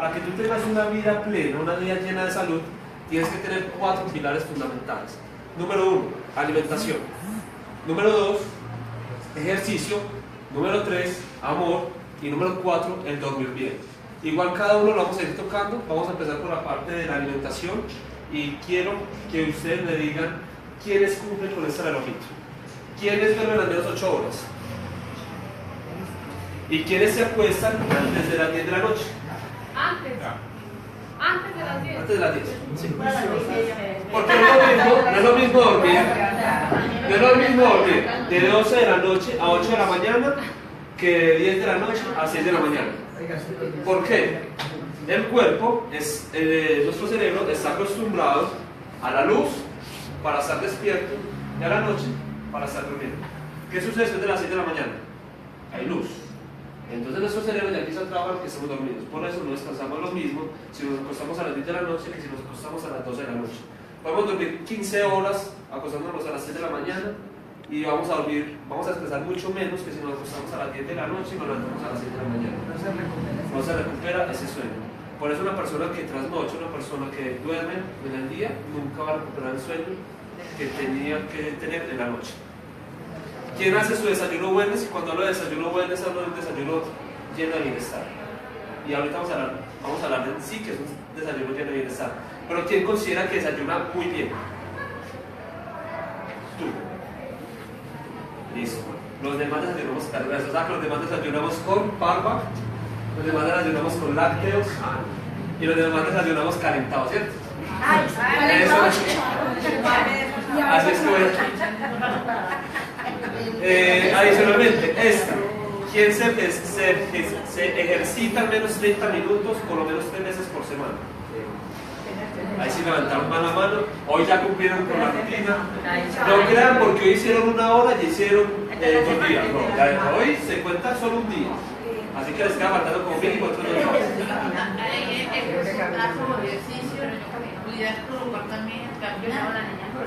para que tú tengas una vida plena, una vida llena de salud, tienes que tener 4 pilares fundamentales. Número 1, alimentación. Número 2, ejercicio. Número 3, amor. Y número 4, el dormir bien. Igual cada uno lo vamos a ir tocando. Vamos a empezar por la parte de la alimentación y quiero que ustedes me digan quiénes cumplen con este relojito. ¿Quiénes duermen al menos 8 horas? ¿Y quiénes se acuestan antes de las 10 de la noche? Antes de las 10. Antes de las 10. Sí. Porque no es lo mismo dormir. No es lo mismo dormir de 12 de la noche a 8 de la mañana que de 10 de la noche a 6 de la mañana. ¿Por qué? El cuerpo, nuestro cerebro está acostumbrado a la luz para estar despierto y a la noche para estar durmiendo. ¿Qué sucede después de las 6 de la mañana? Hay luz. Entonces nuestro cerebro ya empieza a trabajar que estamos dormidos. Por eso no descansamos lo mismo si nos acostamos a las 10 de la noche que si nos acostamos a las 12 de la noche. Podemos dormir 15 horas acostándonos a las 6 de la mañana y vamos a descansar mucho menos que si nos acostamos a las 10 de la noche y nos levantamos a las 6 de la mañana. No se recupera ese sueño. Por eso una persona que trasnocha, una persona que duerme en el día, nunca va a recuperar el sueño que tenía que tener en la noche. ¿Quién hace su desayuno wellness? Y cuando hablo de desayuno wellness, hablo de un desayuno lleno de bienestar. Y ahorita vamos a hablar de sí que es un desayuno lleno de bienestar. Pero ¿quién considera que desayuna muy bien? Tú. Listo. Los demás desayunamos carbohidratos. O sea, que los demás desayunamos con parva, los demás desayunamos con lácteos y los demás desayunamos calentados, ¿cierto? Así es como adicionalmente, ¿quién se ejercita al menos 30 minutos, por lo menos 3 veces por semana? Ahí sí levantaron mano a mano. Hoy ya cumplieron con la rutina. No crean porque hoy hicieron 1 hora y hicieron 2 días. No, ya hoy se cuenta solo un día. Así que les queda faltando como 24 días.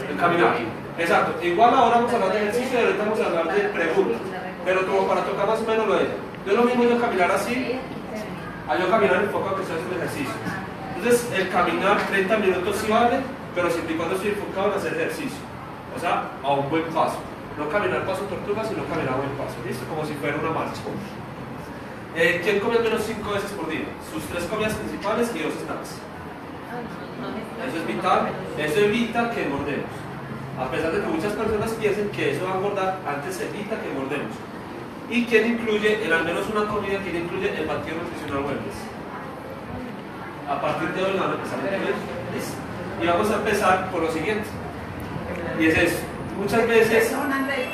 El caminar. Exacto. Igual ahora vamos a hablar de ejercicio y ahorita vamos a hablar de preguntas. Pero como para tocar más o menos lo de ella. No es lo mismo yo caminar así a yo caminar enfocado que estoy haciendo ejercicio. Entonces el caminar 30 minutos sí vale, pero siempre y cuando estoy enfocado en hacer ejercicio. O sea, a un buen paso. No caminar paso tortuga, sino caminar a buen paso. ¿Listo? Como si fuera una marcha. ¿Quién come al menos 5 veces por día? Sus 3 comidas principales y 2 snacks. Eso es vital. Eso evita que engordemos. A pesar de que muchas personas piensen que eso va a engordar, antes evita que engordemos. ¿Y quién incluye en al menos una comida que incluye el batido nutricional wellness? A partir de hoy vamos a empezar a incluir esto. Y vamos a empezar por lo siguiente. Y es eso. Muchas veces.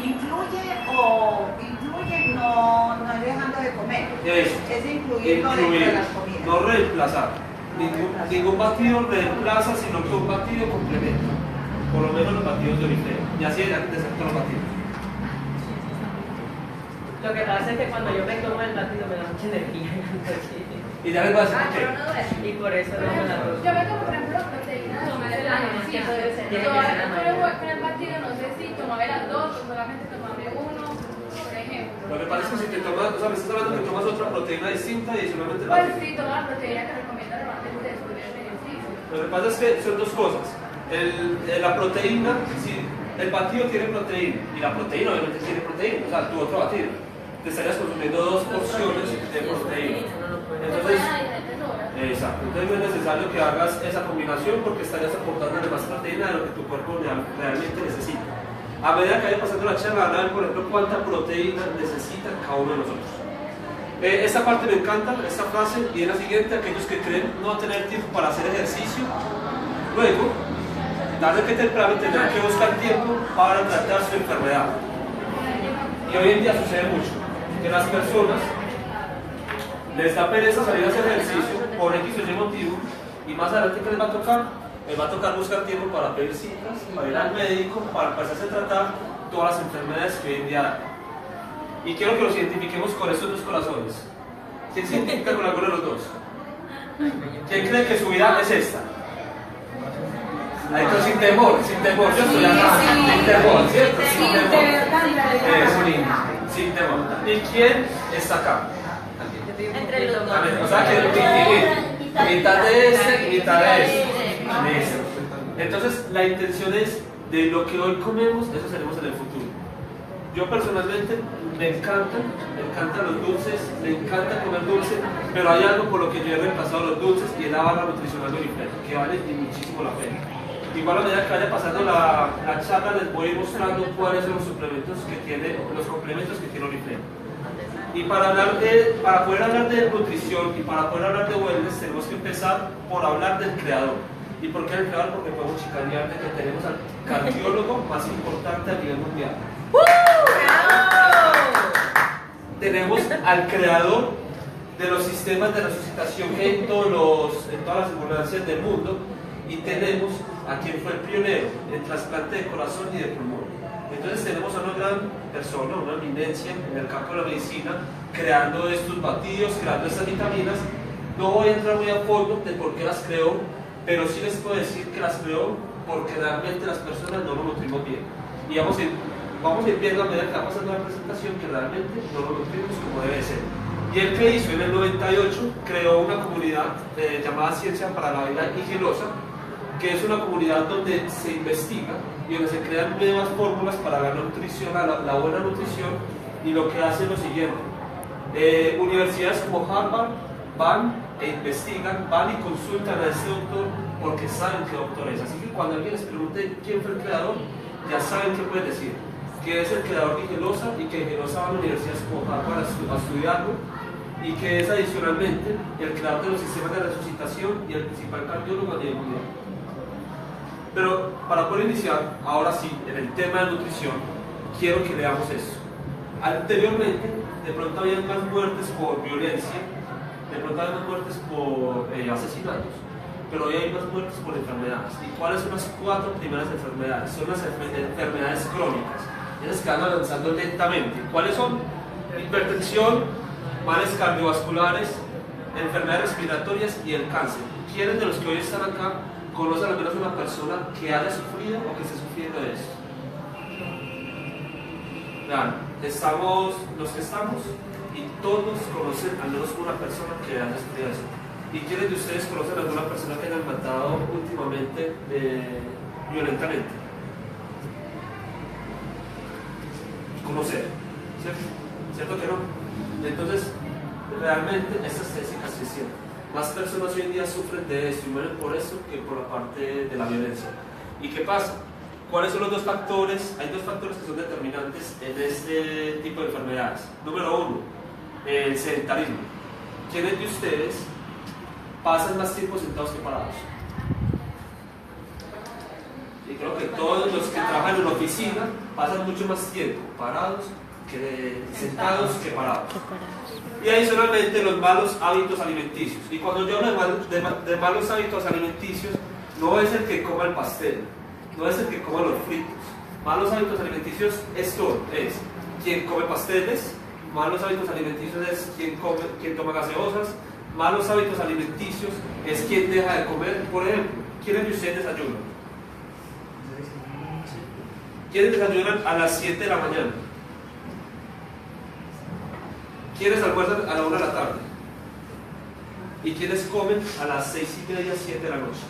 ¿Incluye o incluye no dejando de comer? Eso. Es incluirlo dentro de las comidas. No reemplazar. Ningún batido reemplaza, sino que un batido complementa. Por lo menos los batidos de oriflema. Y así de todos los batidos. Lo que pasa es que cuando yo me tomo el batido me da mucha energía. Y ya les voy a decir por qué. Y por eso no me la tomo. Yo me como, por ejemplo, proteínas. Tiene que ser la mayoría. Con el batido no sé si tomarme las 2 o solamente tomarme 1, por ejemplo. Lo que pasa es que si te tomas, o sea, me estás hablando que tomas otra proteína distinta y adicionalmente el Pues batido. sí, tomar la proteína que recomienda normalmente después del ejercicio. Lo que pasa es que son dos cosas. La proteína, sí, el batido tiene proteína y la proteína obviamente tiene proteína, o sea, tu otro batido. Te estarías consumiendo 2 porciones de proteína. Entonces, exacto. Entonces no es necesario que hagas esa combinación porque estarías aportando más proteína de lo que tu cuerpo realmente necesita. A medida que vaya pasando la charla, van a ver, por ejemplo, cuánta proteína necesita cada uno de nosotros. Esta parte me encanta, esta frase, y en la siguiente, aquellos que creen no tener tiempo para hacer ejercicio, luego, tarde que temprano tendrán que buscar tiempo para tratar su enfermedad. Y hoy en día sucede mucho, que las personas les da pereza salir a hacer ejercicio por X o Y motivo, y más adelante que les va a tocar buscar tiempo para pedir citas, para ir al médico, para empezarse a tratar todas las enfermedades que hoy en día hay. Y quiero que los identifiquemos con estos 2 corazones. ¿Quién se identifica con alguno de los 2? ¿Quién cree que su vida es esta? Entonces, sin temor, yo estoy acá, sin temor, ¿cierto? Sin temor. Eso, lindo, sin temor. ¿Y quién está acá? Entre los dos. O sea, que distinguir. mitad de este y mitad de este. Listo. Entonces, la intención es de lo que hoy comemos, eso seremos en el futuro. Yo personalmente me encantan los dulces, me encanta comer dulce, pero hay algo por lo que yo he reemplazado los dulces y es la barra nutricional de Unifred, que vale muchísimo la pena. Igual a medida que vaya pasando la charla les voy a ir mostrando cuáles son los suplementos que tiene, los complementos que tiene Unifred. Y para poder hablar de nutrición y para poder hablar de wellness tenemos que empezar por hablar del creador. ¿Y por qué el creador? Porque podemos chicanear de que tenemos al cardiólogo más importante a nivel mundial. Tenemos al creador de los sistemas de resucitación que hay en todas las ambulancias del mundo, y tenemos a quien fue el pionero en trasplante de corazón y de pulmón. Entonces tenemos a una gran persona, una eminencia en el campo de la medicina, creando estos batidos, creando estas vitaminas. No voy a entrar muy a fondo de por qué las creó, pero sí les puedo decir que las creó porque realmente las personas no lo nutrimos bien. Y vamos a ir viendo a medida que va pasando la presentación que realmente no lo nutrimos como debe ser. Y él que hizo en el 98, creó una comunidad llamada Ciencia para la Vida Higielosa, que es una comunidad donde se investiga y donde se crean nuevas fórmulas para la nutrición, la buena nutrición, y lo que hace es lo siguiente. Universidades como Harvard van e investigan, van y consultan a este doctor porque saben qué doctor es. Así que cuando alguien les pregunte quién fue el creador, ya saben qué pueden decir. Que es el creador de Higielosa, y que Higielosa va a universidades como Harvard a estudiarlo, y que es adicionalmente el creador de los sistemas de resucitación y el principal cardiólogo a nivel mundial. Pero para poder iniciar, ahora sí, en el tema de nutrición, quiero que veamos esto. Anteriormente, de pronto había más muertes por violencia, de pronto había más muertes por asesinatos, pero hoy hay más muertes por enfermedades. ¿Y cuáles son las 4 primeras enfermedades? Son las enfermedades crónicas, esas que van avanzando lentamente. ¿Cuáles son? Hipertensión, males cardiovasculares, enfermedades respiratorias y el cáncer. ¿Quiénes de los que hoy están acá conocen al menos una persona que haya sufrido o que esté sufriendo de esto? Vean, estamos los que estamos, y todos conocen al menos una persona que haya sufrido de eso. ¿Y quiénes de ustedes conocen a alguna persona que hayan matado últimamente violentamente? Conocer, ¿cierto? ¿Cierto que no? Entonces, realmente esta estadística sí es cierta. Más personas hoy en día sufren de esto y mueren por eso que por la parte de la violencia. ¿Y qué pasa? ¿Cuáles son los dos factores? Hay dos factores que son determinantes en este tipo de enfermedades. Número 1, el sedentarismo. ¿Quiénes de ustedes pasan más tiempo sentados que parados? Y creo que todos los que trabajan en la oficina pasan mucho más tiempo parados que sentados que parados. Y adicionalmente los malos hábitos alimenticios. Y cuando yo hablo de malos hábitos alimenticios, no es el que coma el pastel, no es el que coma los fritos. Malos hábitos alimenticios es todo, es quien come pasteles. Malos hábitos alimenticios es quien toma gaseosas. Malos hábitos alimenticios es quien deja de comer. Por ejemplo, ¿quiénes de ustedes desayunan? ¿Quiénes desayunan a las 7 de la mañana? ¿Quiénes almuerzan a la 1 de la tarde? ¿Y quiénes comen a las 6:30, 7 de la noche?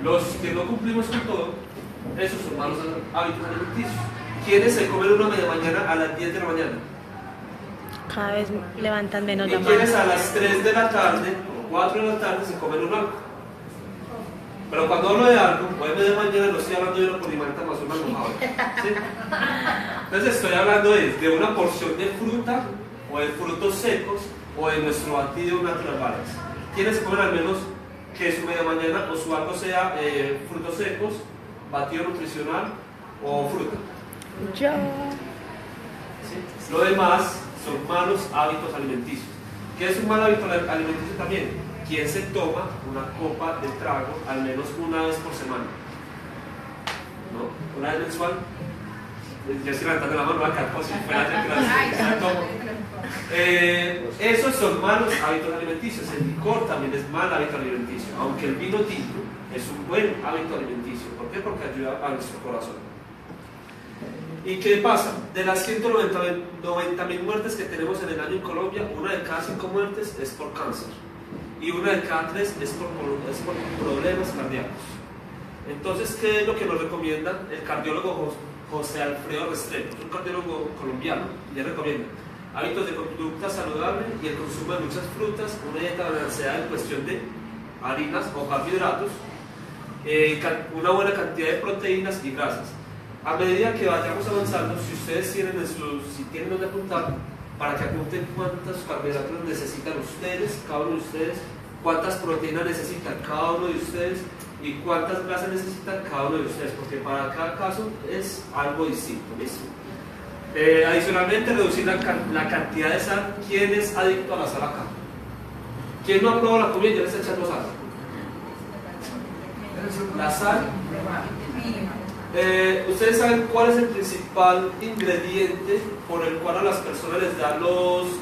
Los que no cumplimos con todo, esos son malos hábitos alimenticios. ¿Quiénes se comen una media mañana a las 10 de la mañana? Cada vez levantan menos ¿Y la mano. quiénes a las 3 de la tarde o 4 de la tarde se comen un algo? Pero cuando hablo de algo, hoy media mañana no estoy hablando de una polimanta más una mojada, ¿sí? Entonces estoy hablando de una porción de fruta o de frutos secos o de nuestro batido natural balance. ¿Quiénes se comen al menos que su media mañana o su algo sea frutos secos, batido nutricional o fruta? Yo. ¿Sí? Lo demás son malos hábitos alimenticios. ¿Qué es un mal hábito alimenticio también? ¿Quién se toma una copa de trago al menos una vez por semana? ¿No? ¿Una vez mensual? Yo estoy levantando la mano, va a quedar como si fuera yo que la tomo. Esos son malos hábitos alimenticios. El licor también es mal hábito alimenticio, aunque el vino tinto es un buen hábito alimenticio. ¿Por qué? Porque ayuda a nuestro corazón. ¿Y qué pasa? De las 190.000 muertes que tenemos en el año en Colombia, una de cada 5 muertes es por cáncer. y una de cada 3 es por problemas cardíacos. Entonces, ¿qué es lo que nos recomienda el cardiólogo José Alfredo Restrepo? Es un cardiólogo colombiano, y le recomienda hábitos de conducta saludable y el consumo de muchas frutas, una dieta balanceada en cuestión de harinas o carbohidratos, una buena cantidad de proteínas y grasas. A medida que vayamos avanzando, si ustedes tienen si tienen donde apuntar, para que apunten cuántos carbohidratos necesitan ustedes, cada uno de ustedes, cuántas proteínas necesitan cada uno de ustedes y cuántas grasas necesitan cada uno de ustedes, porque para cada caso es algo distinto, ¿listo? Adicionalmente, reducir la cantidad de sal. ¿Quién es adicto a la sal acá? ¿Quién no ha probado la comida y ya le está echando sal? La sal. ¿Ustedes saben cuál es el principal ingrediente por el cual a las personas les dan los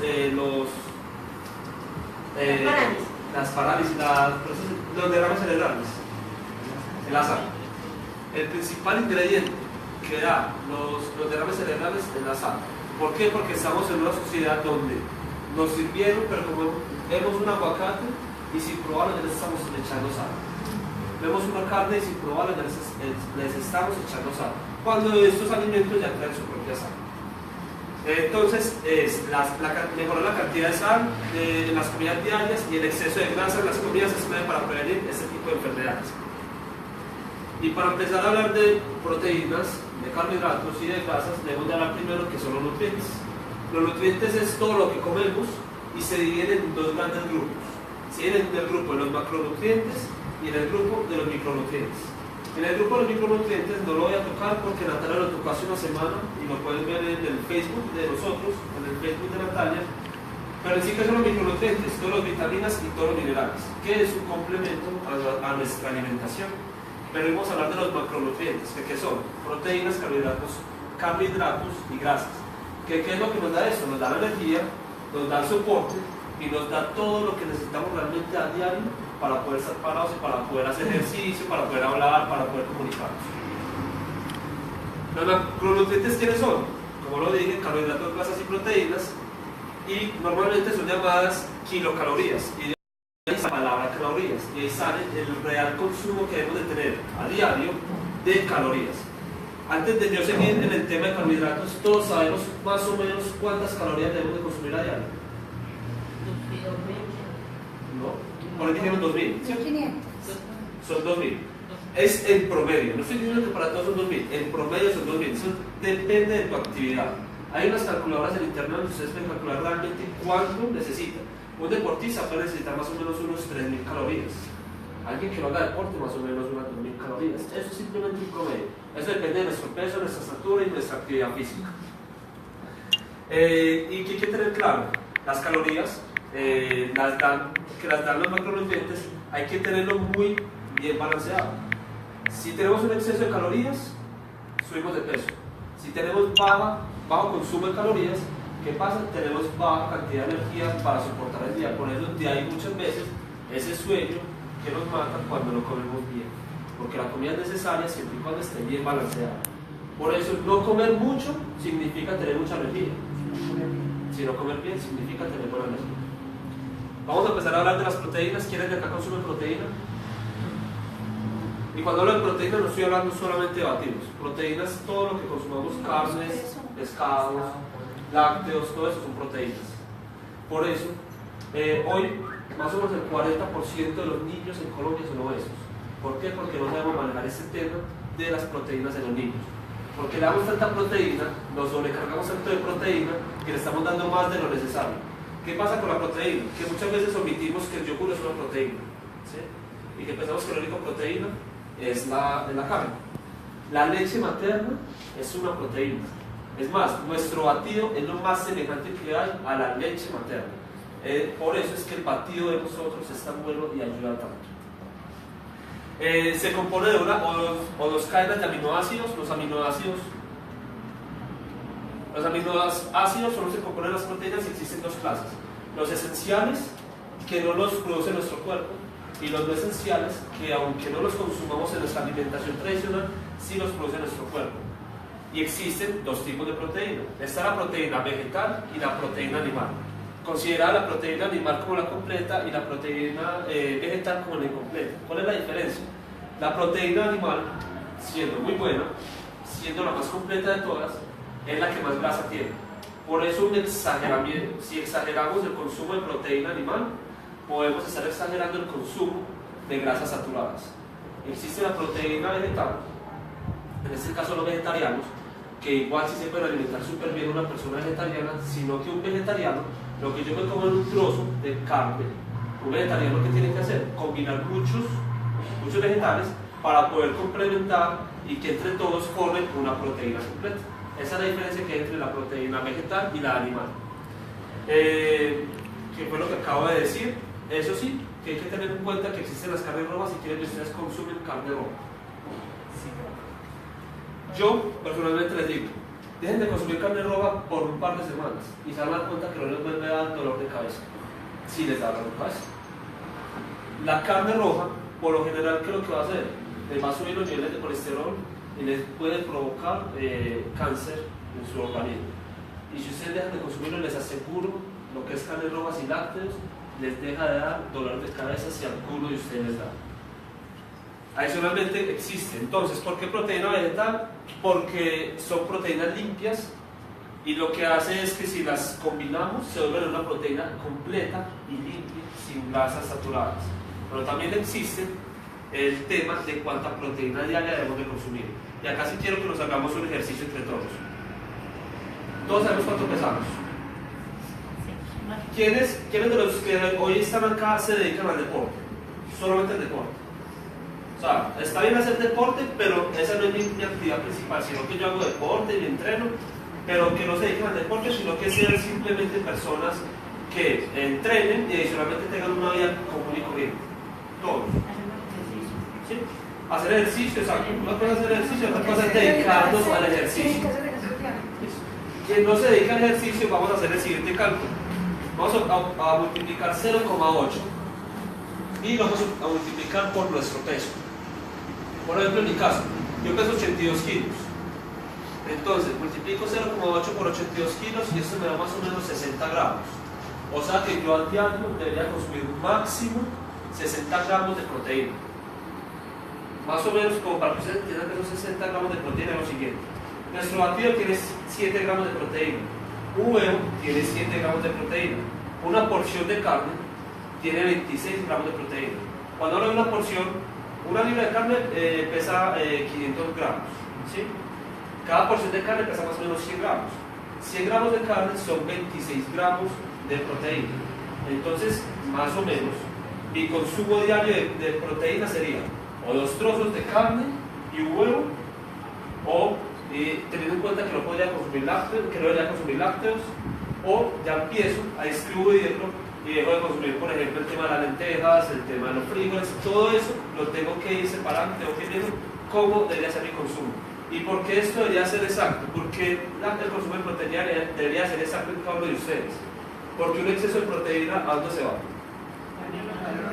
derrames cerebrales? La sal. El principal ingrediente que da los derrames cerebrales es la sal. ¿Por qué? Porque estamos en una sociedad donde nos sirvieron, pero como vemos un aguacate y sin probarlo ya les estamos echando sal. Vemos una carne y sin probarla les estamos echando sal, cuando estos alimentos ya traen su propia sal. Entonces, mejorar la cantidad de sal en las comidas diarias y el exceso de grasa en las comidas es clave para prevenir este tipo de enfermedades. Y para empezar a hablar de proteínas, de carbohidratos y de grasas, debemos de hablar primero que son los nutrientes. Los nutrientes es todo lo que comemos y se dividen en 2 grandes grupos. Se dividen en el grupo de los macronutrientes y en el grupo de los micronutrientes. En el grupo de los micronutrientes no lo voy a tocar porque Natalia lo tocó hace una semana y lo pueden ver en el Facebook de nosotros, en el Facebook de Natalia. Pero en sí que son los micronutrientes, todas las vitaminas y todos los minerales, que es un complemento a nuestra alimentación. Pero vamos a hablar de los macronutrientes, que son proteínas, carbohidratos y grasas. ¿Qué es lo que nos da eso? Nos da la energía, nos da el soporte y nos da todo lo que necesitamos realmente a diario para poder estar parados y para poder hacer ejercicio, para poder hablar, para poder comunicarnos. Los macronutrientes, ¿quiénes son? Como lo dije, carbohidratos, grasas y proteínas, y normalmente son llamadas kilocalorías. Y de ahí sale la palabra calorías, y ahí sale el real consumo que debemos de tener a diario de calorías. Antes de yo seguir en el tema de carbohidratos, todos sabemos más o menos cuántas calorías debemos de consumir a diario. ¿No? Por ahí dijeron 2000. Son 2000. Es en promedio. No estoy diciendo que para todos son 2000. En promedio son 2000. Eso depende de tu actividad. Hay unas calculadoras en internet donde ustedes pueden calcular realmente cuánto necesita. Un deportista puede necesitar más o menos unos 3000 calorías. Alguien que no haga deporte, más o menos unas 2000 calorías. Eso es simplemente un promedio. Eso depende de nuestro peso, nuestra estatura y nuestra actividad física. Y que hay que tener claro, las calorías que las dan los macronutrientes, hay que tenerlo muy bien balanceado. Si tenemos un exceso de calorías, subimos de peso. Si tenemos bajo consumo de calorías, ¿qué pasa? Tenemos baja cantidad de energía para soportar el día. Por eso de ahí muchas veces ese sueño que nos mata cuando no comemos bien, porque la comida es necesaria siempre y cuando esté bien balanceada. Por eso no comer mucho significa tener mucha energía, sino comer bien significa tener buena energía. Vamos a empezar a hablar de las proteínas. ¿Quiénes de acá consumen proteína? Y cuando hablo de proteínas no estoy hablando solamente de batidos. Proteínas es todo lo que consumamos, carnes, pescados, lácteos, todo eso son proteínas. Por eso, hoy más o menos el 40% de los niños en Colombia son obesos. ¿Por qué? Porque no sabemos manejar este tema de las proteínas en los niños. Porque le damos tanta proteína, nos sobrecargamos tanto de proteína que le estamos dando más de lo necesario. ¿Qué pasa con la proteína? Que muchas veces omitimos que el yogur es una proteína, ¿sí? Y que pensamos que la única proteína es la carne. La leche materna es una proteína. Es más, nuestro batido es lo más semejante que hay a la leche materna. Por eso es que el batido de nosotros es tan bueno y ayuda tanto. Se compone de una o dos cadenas de aminoácidos. Los aminoácidos solo se componen de las proteínas y existen 2 clases. Los esenciales, que no los produce nuestro cuerpo, y los no esenciales, que aunque no los consumamos en nuestra alimentación tradicional, sí los produce nuestro cuerpo. Y existen 2 tipos de proteína. Está la proteína vegetal y la proteína animal. considerar la proteína animal como la completa y la proteína vegetal como la incompleta. ¿Cuál es la diferencia? La proteína animal, siendo muy buena, siendo la más completa de todas, es la que más grasa tiene. Por eso un exageramiento, si exageramos el consumo de proteína animal, podemos estar exagerando el consumo de grasas saturadas. Existe la proteína vegetal, en este caso los vegetarianos, que igual sí se puede alimentar súper bien una persona vegetariana, sino que un vegetariano, lo que yo me como en un trozo de carne, un vegetariano que tiene que hacer, combinar muchos vegetales para poder complementar y que entre todos formen una proteína completa. Esa es la diferencia que hay entre la proteína vegetal y la animal. ¿Qué fue lo que acabo de decir? Eso sí, que hay que tener en cuenta que existen las carnes rojas si quieren que ustedes consumen carne roja. Yo personalmente les digo, dejen de consumir carne roja por un par de semanas y se van a dar cuenta que no les vuelve a dar dolor de cabeza. Sí les da dolor de cabeza. La carne roja, por lo general, ¿qué es lo que va a hacer? Les va a subir los niveles de colesterol y les puede provocar cáncer en su organismo. Y si ustedes dejan de consumirlo, les aseguro, lo que es carne roja y lácteos, les deja de dar dolor de cabeza si alguno de ustedes les da. Adicionalmente existe. Entonces, ¿por qué proteína vegetal? Porque son proteínas limpias y lo que hace es que si las combinamos se vuelven una proteína completa y limpia, sin grasas saturadas. Pero también existe el tema de cuánta proteína diaria debemos de consumir. Y acá sí quiero que nos hagamos un ejercicio entre todos. Todos sabemos cuánto pesamos. ¿Quiénes de los que hoy están acá se dedican al deporte? Solamente al deporte. O sea, está bien hacer deporte, pero esa no es mi actividad principal, sino que yo hago deporte y entreno, pero que no se dediquen al deporte, sino que sean simplemente personas que entrenen y adicionalmente tengan una vida común y corriente. Todos. ¿Sí? Hacer ejercicio, exacto. Una cosa es hacer ejercicio, otra cosa es dedicarnos al ejercicio. Quien no se dedica al ejercicio, vamos a hacer el siguiente cálculo. Vamos a multiplicar 0,8 y lo vamos a multiplicar por nuestro peso. Por ejemplo, en mi caso, yo peso 82 kilos. Entonces, multiplico 0,8 por 82 kilos y esto me da más o menos 60 gramos. O sea que yo al diario debería consumir máximo 60 gramos de proteína. Más o menos, como para que ustedes entiendan que esos 60 gramos de proteína es lo siguiente. Nuestro batido tiene 7 gramos de proteína. Un huevo tiene 7 gramos de proteína. Una porción de carne tiene 26 gramos de proteína. Cuando hablo de una porción, una libra de carne pesa 500 gramos. ¿Sí? Cada porción de carne pesa más o menos 100 gramos. 100 gramos de carne son 26 gramos de proteína. Entonces, más o menos, mi consumo diario de proteína sería o 2 trozos de carne y un huevo, o teniendo en cuenta que no podría consumir lácteos, o ya empiezo a distribuirlo y dejo de consumir, por ejemplo, el tema de las lentejas, el tema de los frijoles, todo eso lo tengo que ir separando, tengo que ir viendo cómo debería ser mi consumo. ¿Y por qué esto debería ser exacto? Porque el consumo de proteína debería ser exacto en cada uno de ustedes. Porque un exceso de proteína, ¿a dónde se va?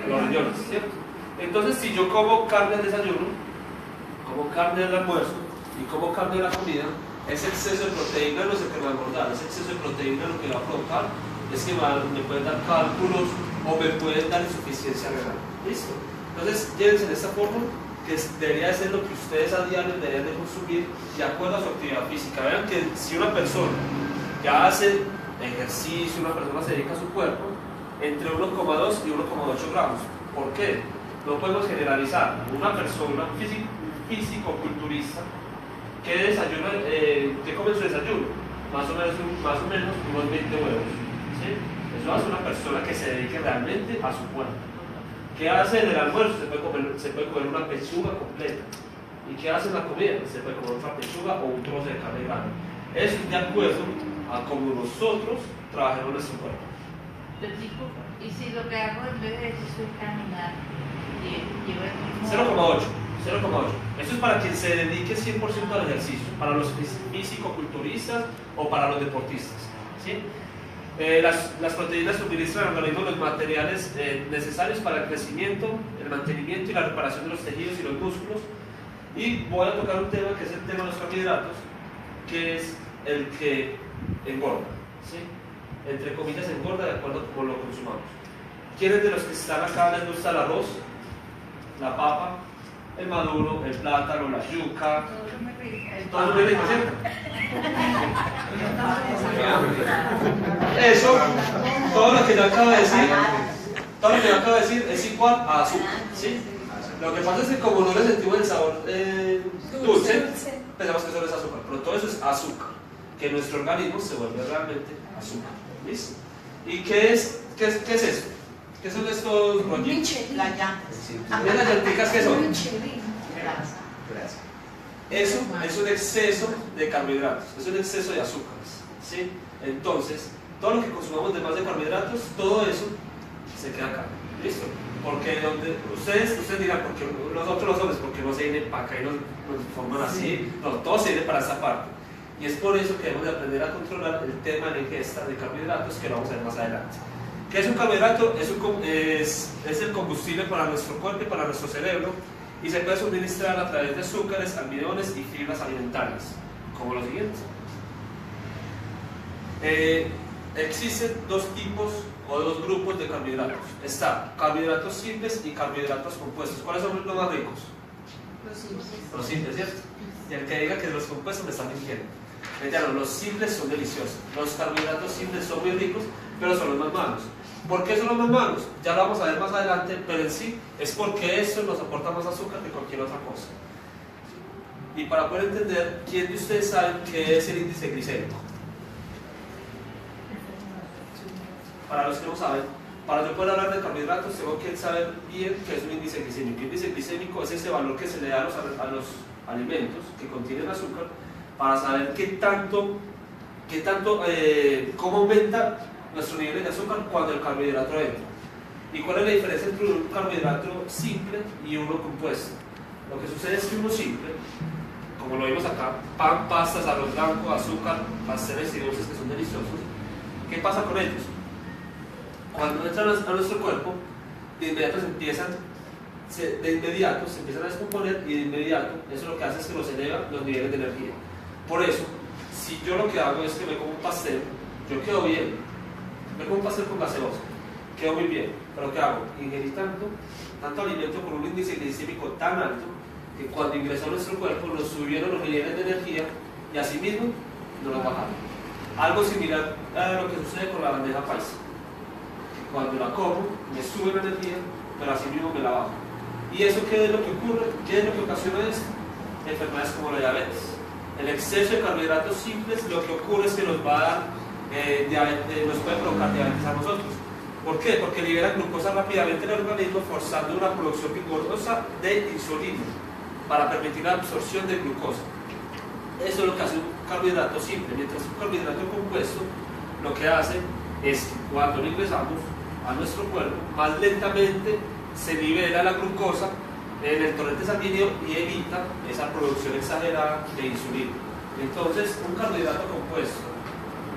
Los riñones, ¿cierto? Entonces, si yo como carne al desayuno, como carne al almuerzo y como carne a la comida, ese exceso de proteína no es el que me va a engordar, ese exceso de proteína lo que va a provocar es que me pueden dar cálculos o me pueden dar insuficiencia renal. ¿Listo? Entonces, llévense de esta forma, que debería ser lo que ustedes a diario deberían de consumir de acuerdo a su actividad física. Vean que si una persona ya hace ejercicio, una persona se dedica a su cuerpo, entre 1,2 y 1,8 gramos. ¿Por qué? No podemos generalizar. Una persona físico-culturista que desayuna, que come su desayuno, más o menos unos 20 huevos. ¿Sí? Eso hace una persona que se dedique realmente a su cuerpo. ¿Qué hace en el almuerzo? Se puede comer una pechuga completa. ¿Y qué hace en la comida? Se puede comer otra pechuga o un trozo de carne grande. Eso es de acuerdo a cómo nosotros trabajamos nuestro cuerpo. Y si lo que hago en vez de ejercicio es caminar, llevo el mismo... 0,8. Esto es para quien se dedique 100% al ejercicio, para los físico-culturistas o para los deportistas. ¿Sí? Las proteínas suministran al organismo los materiales necesarios para el crecimiento, el mantenimiento y la reparación de los tejidos y los músculos. Y voy a tocar un tema que es el tema de los carbohidratos, que es el que engorda. ¿Sí? entre comillas, engorda de acuerdo con lo consumamos. ¿Quiénes de los que están acá les gusta el arroz, la papa, el maduro, el plátano, la yuca? Todo muy rico, ¿cierto? Eso, todo lo que yo acabo de decir, es igual a azúcar, ¿sí? Lo que pasa es que como no le sentimos el sabor dulce, pensamos que solo es azúcar, pero todo eso es azúcar, que nuestro organismo se vuelve realmente azúcar. ¿Listo? ¿Y qué es eso? ¿Qué son estos rollitos? Las llantas. ¿Las llanticas qué son? Grasa. Eso es un exceso de carbohidratos, es un exceso de azúcares, ¿sí? Entonces, todo lo que consumamos de más de carbohidratos, todo eso se queda acá, ¿listo? Porque ustedes dirán, porque nosotros los hombres, porque no se viene para acá y nos forman así, no, todo se viene para esta parte. Y es por eso que debemos de aprender a controlar el tema de la ingesta de carbohidratos, que lo vamos a ver más adelante. ¿Qué es un carbohidrato? Es el combustible para nuestro cuerpo y para nuestro cerebro, y se puede suministrar a través de azúcares, almidones y fibras alimentarias, como lo siguiente. Existen dos tipos o dos grupos de carbohidratos. Está carbohidratos simples y carbohidratos compuestos. ¿Cuáles son los más ricos? Los simples, ¿cierto? Y el que diga que los compuestos me están mintiendo. Mentira, los simples son deliciosos. Los carbohidratos simples son muy ricos, pero son los más malos. ¿Por qué son los más malos? Ya lo vamos a ver más adelante, pero en sí es porque eso nos aporta más azúcar que cualquier otra cosa. Y para poder entender, ¿quién de ustedes sabe qué es el índice glicémico? Para los que no saben, para yo poder hablar de carbohidratos tengo que saber bien qué es un índice glicémico. El índice glicémico es ese valor que se le da a los alimentos que contienen azúcar para saber cómo aumenta nuestro nivel de azúcar cuando el carbohidrato entra. ¿Y cuál es la diferencia entre un carbohidrato simple y uno compuesto? Lo que sucede es que uno simple, como lo vimos acá, pan, pastas, arroz blanco, azúcar, pasteles y dulces que son deliciosos, ¿qué pasa con ellos? Cuando entran a nuestro cuerpo, de inmediato se empiezan a descomponer y de inmediato eso lo que hace es que nos eleva los niveles de energía. Por eso, si yo lo que hago es que me como un pastel, yo quedo bien, me como un pastel con gaseosa, quedo muy bien, pero ¿qué hago? Ingerí tanto alimento con un índice glicémico tan alto que cuando ingresó a nuestro cuerpo nos subieron los niveles de energía y así mismo nos los bajaron. Algo similar a lo que sucede con la bandeja paisa. Cuando la como, me sube la energía, pero así mismo me la bajo. ¿Y eso qué es lo que ocurre? ¿Qué es lo que ocasiona esto? Enfermedades como la diabetes. El exceso de carbohidratos simples lo que ocurre es que nos va a dar, nos puede provocar diabetes a nosotros. ¿Por qué? Porque libera glucosa rápidamente en el organismo, forzando una producción vigorosa de insulina para permitir la absorción de glucosa. Eso es lo que hace un carbohidrato simple, mientras un carbohidrato compuesto lo que hace es que cuando lo ingresamos a nuestro cuerpo, más lentamente se libera la glucosa en el torrente sanguíneo y evita esa producción exagerada de insulina. Entonces, un carbohidrato compuesto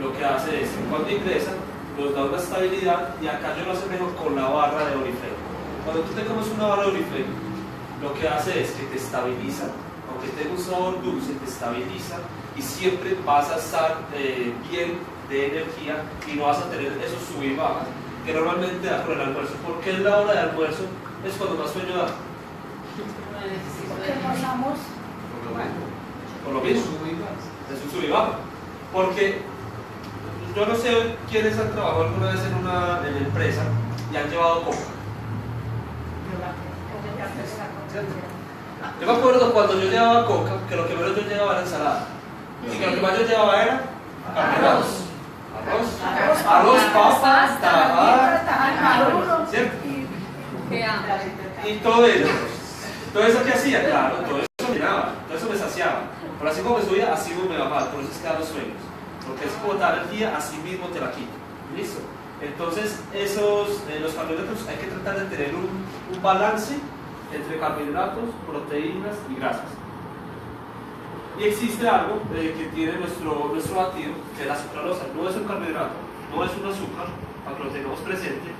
lo que hace es que cuando ingresa nos da una estabilidad, y acá yo lo asemejo con la barra de Oriflame. Cuando tú te comes una barra de Oriflame, lo que hace es que te estabiliza, aunque tenga un sabor dulce, te estabiliza y siempre vas a estar bien de energía y no vas a tener esos sub y bajas que normalmente da con el almuerzo. ¿Por qué es la hora de almuerzo? Es cuando más sueño da. Porque pasamos. Por lo mismo, es un sub y baja. Porque yo no sé quiénes han trabajado alguna vez en una empresa y han llevado coca. Yo me acuerdo cuando yo llevaba coca, que lo que menos yo llevaba era ensalada. Y que lo que más yo llevaba era arroz. Arroz, pasta, tajar, ¿cierto? Y todo eso que hacía, claro, todo eso me llenaba, todo eso me saciaba. Pero así como me subía, así mismo me bajaba, por eso es que da los sueños. Porque es como dar energía, así mismo te la quito. ¿Listo? Entonces, los carbohidratos hay que tratar de tener un balance entre carbohidratos, proteínas y grasas. Y existe algo que tiene nuestro batido, que es la sucralosa. No es un carbohidrato, no es un azúcar, para que lo tengamos presente.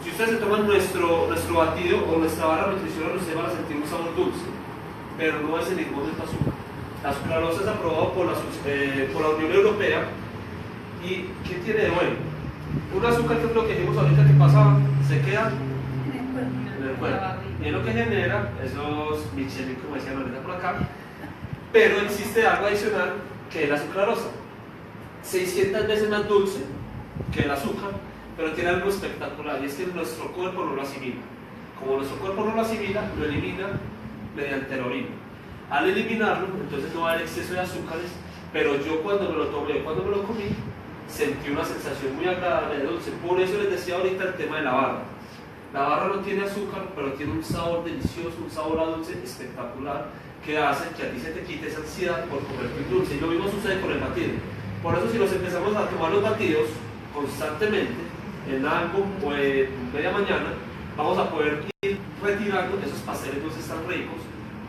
Si ustedes se toman nuestro batido o nuestra barra nutricional, ustedes van a sentir un sabor dulce, pero no es el mismo de azúcar. La sucralosa es aprobado por la Unión Europea. ¿Y qué tiene de bueno? Un azúcar, que es lo que dijimos ahorita que pasaba, se queda en el cuerpo. Y es lo que genera esos Michelin, como decían ahorita por acá. Pero existe algo adicional que es la sucralosa. 600 veces más dulce que el azúcar, pero tiene algo espectacular, y es que nuestro cuerpo no lo asimila. Como nuestro cuerpo no lo asimila, lo elimina mediante la orina. Al eliminarlo, entonces no va a haber exceso de azúcares, pero yo cuando me lo tomé, cuando me lo comí, sentí una sensación muy agradable de dulce. Por eso les decía ahorita el tema de la barra. La barra no tiene azúcar, pero tiene un sabor delicioso, un sabor a dulce espectacular, que hace que a ti se te quite esa ansiedad por comer tu dulce. Y lo mismo sucede con el batido. Por eso si nos empezamos a tomar los batidos constantemente, en algo o en media mañana, vamos a poder ir retirando esos pasteles dulces tan ricos,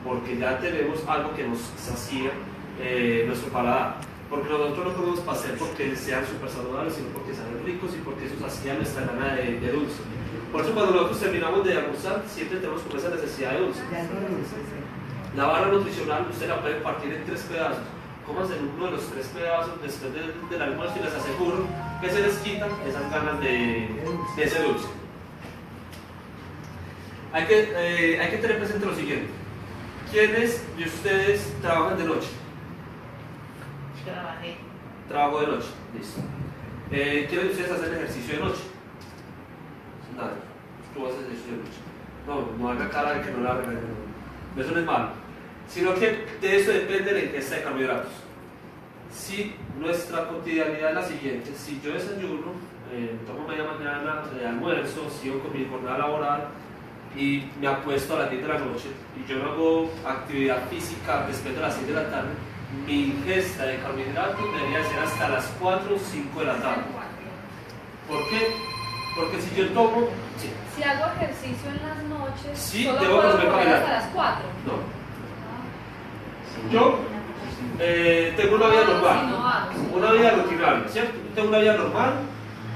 porque ya tenemos algo que nos sacía nuestro paladar. Porque nosotros no comemos pastel porque sean súper saludables, sino porque sean ricos y porque eso sacia nuestra gana de dulce. Por eso cuando nosotros terminamos de almorzar, siempre tenemos como esa necesidad de dulce. La barra nutricional usted la puede partir en 3 pedazos. Cómanse uno de los 3 pedazos después del almuerzo y les aseguro que se les quitan esas ganas de ese dulce. Hay que tener presente lo siguiente. ¿Quiénes de ustedes trabajan de noche? Trabajé. Trabajo de noche, listo. ¿Quiénes de ustedes hacen ejercicio de noche? Nada, tú haces ejercicio de noche. No haga cara de que no la haga. Eso no es malo. Sino que de eso depende la ingesta de carbohidratos. Si nuestra cotidianidad es la siguiente: si yo desayuno, tomo media mañana de almuerzo, sigo con mi jornada laboral y me acuesto a las 10 de la noche y yo no hago actividad física después de las 6 de la tarde, mi ingesta de carbohidratos debería ser hasta las 4 o 5 de la tarde. ¿Por qué? Porque si yo tomo... Sí. Si hago ejercicio en las noches, Sí, solo debo puedo consumir comer hasta carbohidratos. las 4. No. Yo tengo una vida Si no normal, hago. una vida rutinaria, ¿cierto? Tengo una vida normal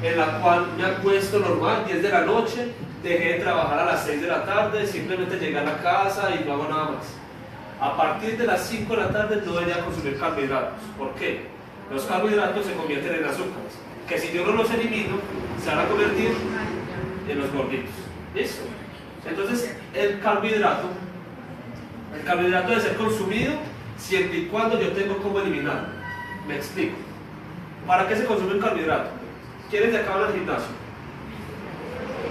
en la cual me acuesto normal, 10 de la noche, dejé de trabajar a las 6 de la tarde, simplemente llegué a la casa y no hago nada más. A partir de las 5 de la tarde no debería consumir carbohidratos. ¿Por qué? Los carbohidratos se convierten en azúcares, que si yo no los elimino, se van a convertir en los gorditos. ¿Listo? Entonces, el carbohidrato debe ser consumido siempre y cuando yo tengo cómo eliminarlo. Me explico. ¿Para qué se consume un carbohidrato? ¿Quiénes de acá van al gimnasio?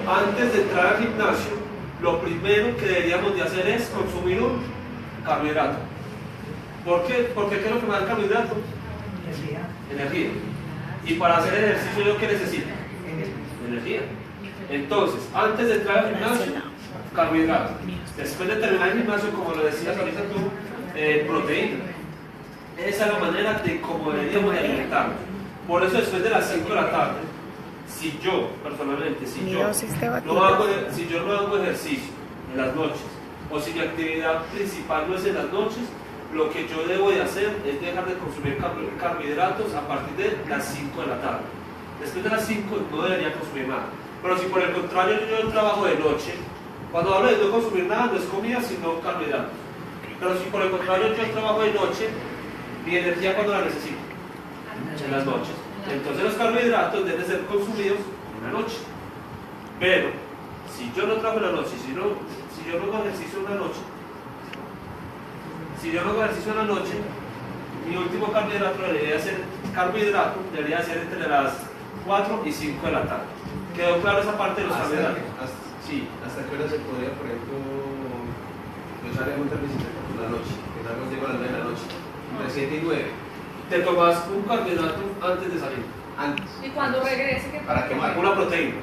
Antes de entrar al gimnasio, lo primero que deberíamos de hacer es consumir un carbohidrato. ¿Por qué? Porque ¿qué es lo que me da el carbohidrato? Energía. Y para hacer ejercicio, ¿yo qué necesito? Energía. Entonces, antes de entrar al gimnasio, carbohidrato. Después de terminar el gimnasio, como lo decías ahorita tú, proteína. Esa es la manera de cómo deberíamos de alimentarnos. Por eso después de las 5 de la tarde, si yo, personalmente, si yo no hago ejercicio en las noches, o si mi actividad principal no es en las noches, lo que yo debo de hacer es dejar de consumir carbohidratos a partir de las 5 de la tarde. Después de las 5 no debería consumir nada. Pero si por el contrario yo trabajo de noche, cuando hablo de no consumir nada, no es comida, sino carbohidratos. Pero si por el contrario yo trabajo de noche, mi energía cuando la necesito, en las noches. Entonces los carbohidratos deben ser consumidos en la noche. Pero si yo no trabajo en la noche, si yo no hago ejercicio en la noche, mi último carbohidrato debería ser entre las 4 y 5 de la tarde. ¿Quedó claro esa parte de los carbohidratos? Sí. ¿Hasta qué hora se podría, por ejemplo, yo salí a montar bicicleta por la noche, que salgo llego a las 9 de la noche, entre 7 y 9, Te tomas un carbohidrato antes de salir. antes. Y cuando regrese, ¿qué ¿Para quemar? Una proteína.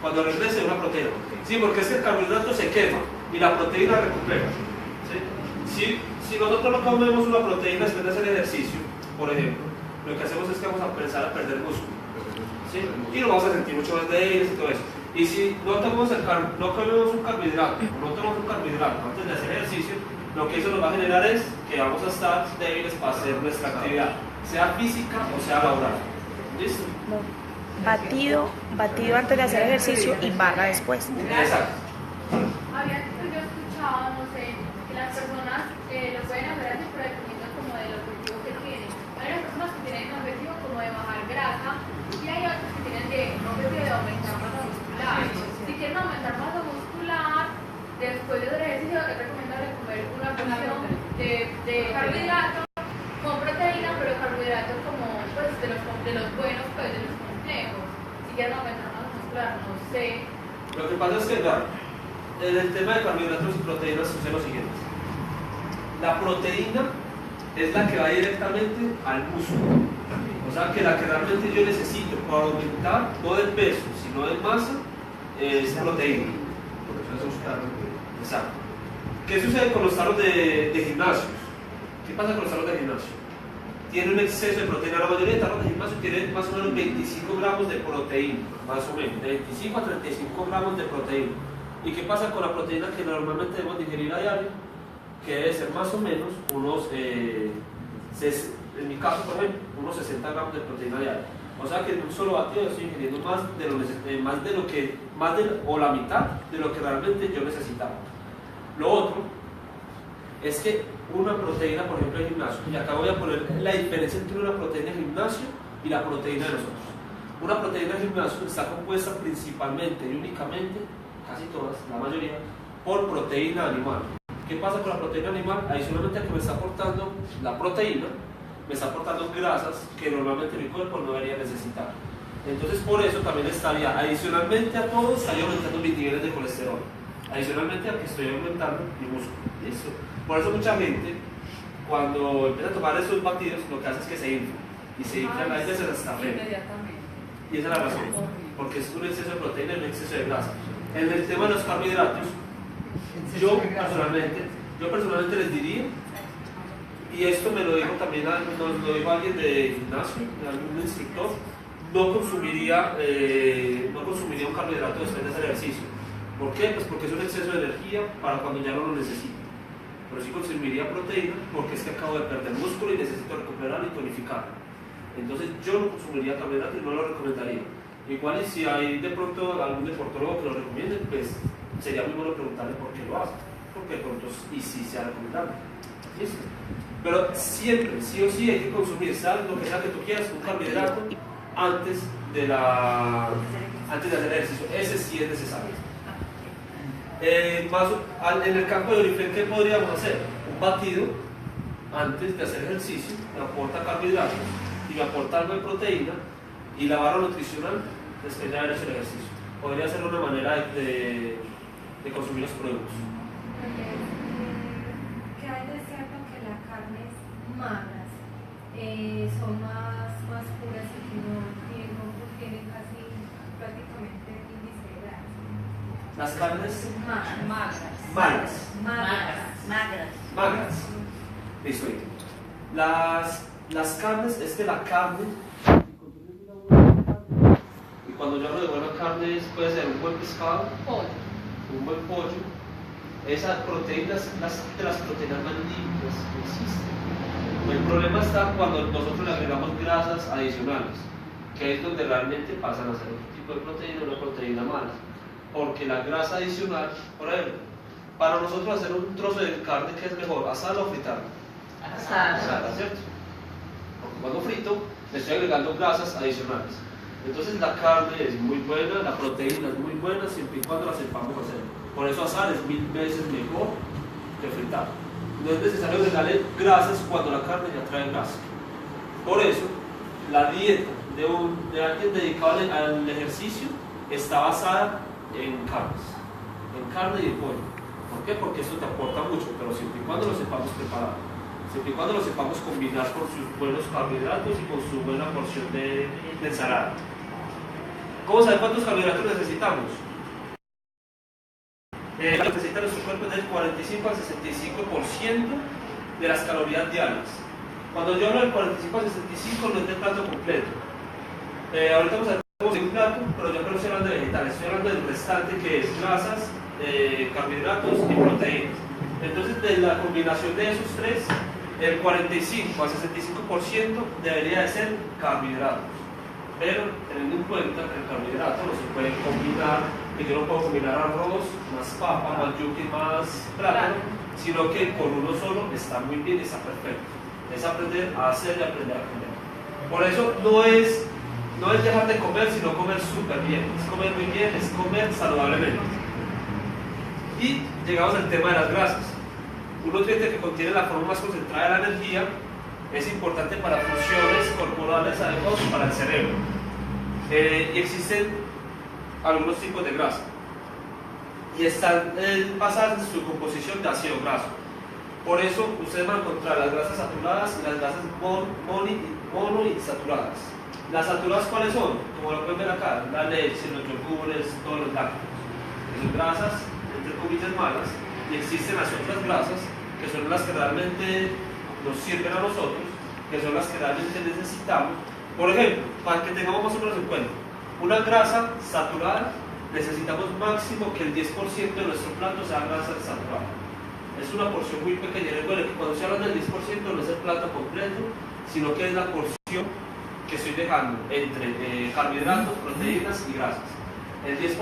Cuando regrese, una proteína. Sí, porque es que el carbohidrato se quema y la proteína recupera. ¿Sí? Si nosotros no comemos una proteína después de hacer ejercicio, por ejemplo, lo que hacemos es que vamos a empezar a perder músculo. ¿Sí? Y nos vamos a sentir mucho más débiles y todo eso. Y si no comemos un carbohidrato, no tomamos un carbohidrato antes de hacer ejercicio, lo que eso nos va a generar es que vamos a estar débiles para hacer nuestra actividad, sea física o sea laboral. ¿Listo? Batido antes de hacer ejercicio y barra después. Exacto. Había yo escuchado, no sé, que las personas lo pueden hacer así, pero dependiendo como del objetivo que tienen. Hay unas personas que tienen el objetivo como de bajar grasa y hay otras que tienen de quieren aumentar masa muscular, después del ejercicio es recomendable comer una porción de carbohidratos con proteína, pero carbohidratos como pues de los buenos, pues de los complejos. Si quieren aumentar masa muscular, no sé. Lo que pasa es que, claro, en el tema de carbohidratos y proteínas sucede lo siguiente. La proteína es la que va directamente al músculo. O sea que la que realmente yo necesito para aumentar no de peso, sino de masa, es proteína. Por eso esos carros. Exacto. ¿Qué sucede con los tarros de gimnasios? ¿Qué pasa con los tarros de gimnasio? Tiene un exceso de proteína. La mayoría de tarros de gimnasio tienen más o menos 25 gramos de proteína, más o menos, de 25 a 35 gramos de proteína. ¿Y qué pasa con la proteína que normalmente debemos digerir a diario? Que debe ser más o menos unos, en mi caso por ejemplo, unos 60 gramos de proteína diaria. O sea que en un solo batido estoy ingiriendo o la mitad de lo que realmente yo necesitaba. Lo otro es que una proteína, por ejemplo, en gimnasio, y acá voy a poner la diferencia entre una proteína en gimnasio y la proteína de nosotros. Una proteína en gimnasio está compuesta principalmente y únicamente, casi todas, la mayoría, por proteína animal. ¿Qué pasa con la proteína animal? Adicionalmente a que me está aportando la proteína, me está aportando grasas que normalmente mi cuerpo no debería necesitar. Entonces por eso también estaría, adicionalmente a todo, estaría aumentando mis niveles de colesterol. Adicionalmente a que estoy aumentando mi músculo. ¿Listo? Por eso mucha gente, cuando empieza a tomar esos batidos, lo que hace es que se infla. Y se infla, la gente se restablece. Y esa es la razón. Porque es un exceso de proteína y un exceso de grasa. En el tema de los carbohidratos, yo personalmente les diría, y esto me lo dijo también nos lo dijo alguien de gimnasio, algún instructor, no consumiría un carbohidrato después de hacer ejercicio. ¿Por qué? Pues porque es un exceso de energía para cuando ya no lo necesito. Pero sí consumiría proteína porque es que acabo de perder músculo y necesito recuperarlo y tonificarlo. Entonces yo no consumiría carbohidratos y no lo recomendaría. Igual y si hay de pronto algún deportólogo que lo recomiende, pues sería muy bueno preguntarle por qué lo hace. Porque de pronto y sí sea recomendable. ¿Listo? Pero siempre, sí o sí, hay que consumir, ¿sabes? Lo que sea que tú quieras, un carbohidrato antes de hacer ejercicio. Ese sí es necesario. En el campo de Oriflame, ¿qué podríamos hacer? Un batido antes de hacer ejercicio, me aporta carbohidratos y me aporta algo de proteína, y la barra nutricional después de haber hecho el ejercicio. Podría ser una manera de consumir los productos. ¿Qué hay de cierto que las carnes magras son más puras y que no tienen casi prácticamente índice de grasa? Las carnes magras. Listo. Las carnes, es que la carne, y cuando yo hablo de buena carne, puede ser un buen pescado, un buen pollo. Esas proteínas, de las proteínas más limpias que existen. El problema está cuando nosotros le agregamos grasas adicionales, que es donde realmente pasan a ser otro tipo de proteína, una proteína mala. Porque la grasa adicional, por ejemplo, para nosotros hacer un trozo de carne, ¿qué es mejor? ¿Asarla o fritarla? Asarla, ¿cierto? Porque cuando frito, le estoy agregando grasas adicionales. Entonces la carne es muy buena, la proteína es muy buena, siempre y cuando la sepamos hacer. Por eso asar es 1000 veces mejor que fritar. No es necesario agregarle grasas cuando la carne ya trae grasa. Por eso, la dieta de alguien dedicado al ejercicio está basada en carne y en pollo. ¿Por qué? Porque eso te aporta mucho, pero siempre y cuando lo sepamos preparar, siempre y cuando lo sepamos combinar con sus buenos carbohidratos y con su buena porción de ensalada. ¿Cómo saber cuántos carbohidratos necesitamos? Necesita nuestro cuerpo del 45 al 65% de las calorías diarias. Cuando yo hablo del 45 al 65 no es del plato completo. Ahorita vamos a ver un plato, pero yo no estoy hablando de vegetales, estoy hablando del restante, que es grasas, carbohidratos y proteínas. Entonces, de la combinación de esos tres, el 45 al 65% debería de ser carbohidratos. Pero teniendo en cuenta que el carbohidrato no se puede combinar, que yo no puedo combinar arroz, más papa, más yuca, más plátano, sino que con uno solo está muy bien y está perfecto. Es aprender a hacer y aprender a comer. Por eso no es no es dejar de comer, sino comer súper bien. Es comer muy bien, es comer saludablemente. Y llegamos al tema de las grasas. Un nutriente que contiene la forma más concentrada de la energía es importante para funciones corporales adecuadas para el cerebro. Y existen algunos tipos de grasa. Y están basadas en su composición de ácido graso. Por eso ustedes van a encontrar las grasas saturadas y las grasas monoinsaturadas. ¿Las saturadas cuáles son? Como lo pueden ver acá, la leche, los yogures, todos los lácteos. Son grasas, entre comillas, malas, y existen las otras grasas que son las que realmente nos sirven a nosotros, que son las que realmente necesitamos. Por ejemplo, para que tengamos más o menos en cuenta, una grasa saturada necesitamos máximo que el 10% de nuestro plato sea grasa saturada. Es una porción muy pequeña. Recuerden que cuando se habla del 10% no es el plato completo, sino que es la porción que estoy dejando entre carbohidratos, proteínas y grasas. El 10%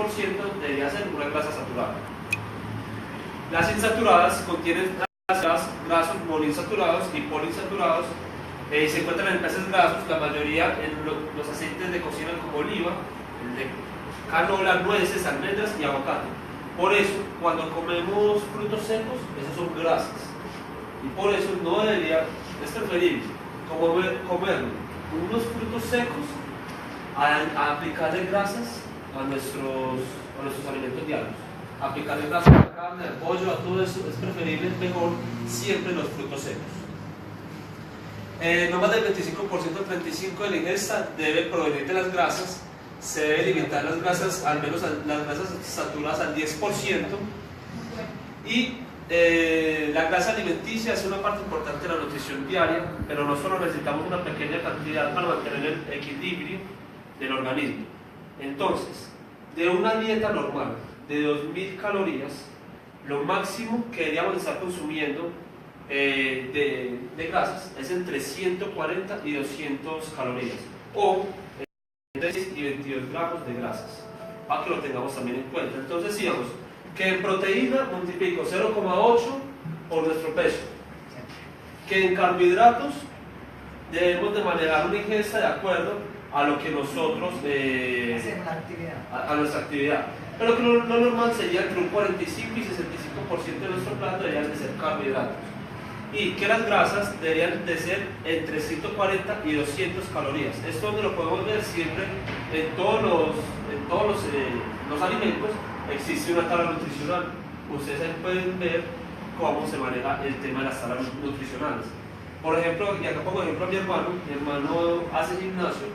debería ser una grasa saturada. Las insaturadas contienen grasos monoinsaturados y poliinsaturados. Se encuentran en peces grasos, la mayoría en los aceites de cocina como oliva, el de canola, nueces, almendras y aguacate. Por eso, cuando comemos frutos secos, esas son grasas. Y por eso no debería, es preferible comer unos frutos secos a aplicarle grasas a nuestros alimentos diarios. Aplicarle grasas a la carne, al pollo, a todo eso, es preferible, mejor siempre los frutos secos. No más del 25% al 35% de la ingesta debe provenir de las grasas. Se debe limitar las grasas, al menos las grasas saturadas al 10%. Y la grasa alimenticia es una parte importante de la nutrición diaria, pero no solo necesitamos una pequeña cantidad para mantener el equilibrio del organismo. Entonces, de una dieta normal de 2000 calorías, lo máximo que deberíamos estar consumiendo de grasas es entre 140 y 200 calorías, o entre 10 y 22 gramos de grasas, para que lo tengamos también en cuenta. Entonces, digamos que en proteína multiplico 0,8 por nuestro peso, que en carbohidratos debemos de manejar una ingesta de acuerdo a lo que nosotros Hacemos la actividad. a nuestra actividad, pero que lo normal sería entre un 45 y 65% de nuestro plato deberían de ser carbohidratos, y que las grasas deberían de ser entre 140 y 200 calorías. Esto donde lo podemos ver siempre en todos los alimentos. Existe una tabla nutricional. Ustedes ahí pueden ver cómo se maneja el tema de las tablas nutricionales. Por ejemplo, y acá pongo ejemplo a mi hermano hace gimnasio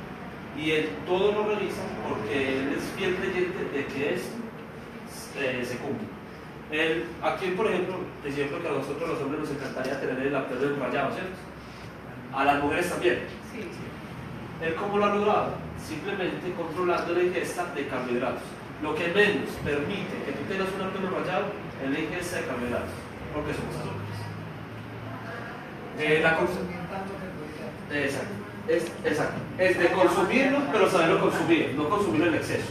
y él todo lo revisa porque él es fiel creyente de que esto se cumple. Aquí, por ejemplo, es cierto que a nosotros los hombres nos encantaría tener el abdomen rayado, ¿cierto? A las mujeres también. Sí. ¿Él cómo lo ha logrado? Simplemente controlando la ingesta de carbohidratos. Lo que menos permite que tú tengas un abdomen rayado es la ingesta de carbohidratos, porque somos azúcares. Exacto. Es de consumirlo, pero saberlo consumir, no consumirlo en exceso.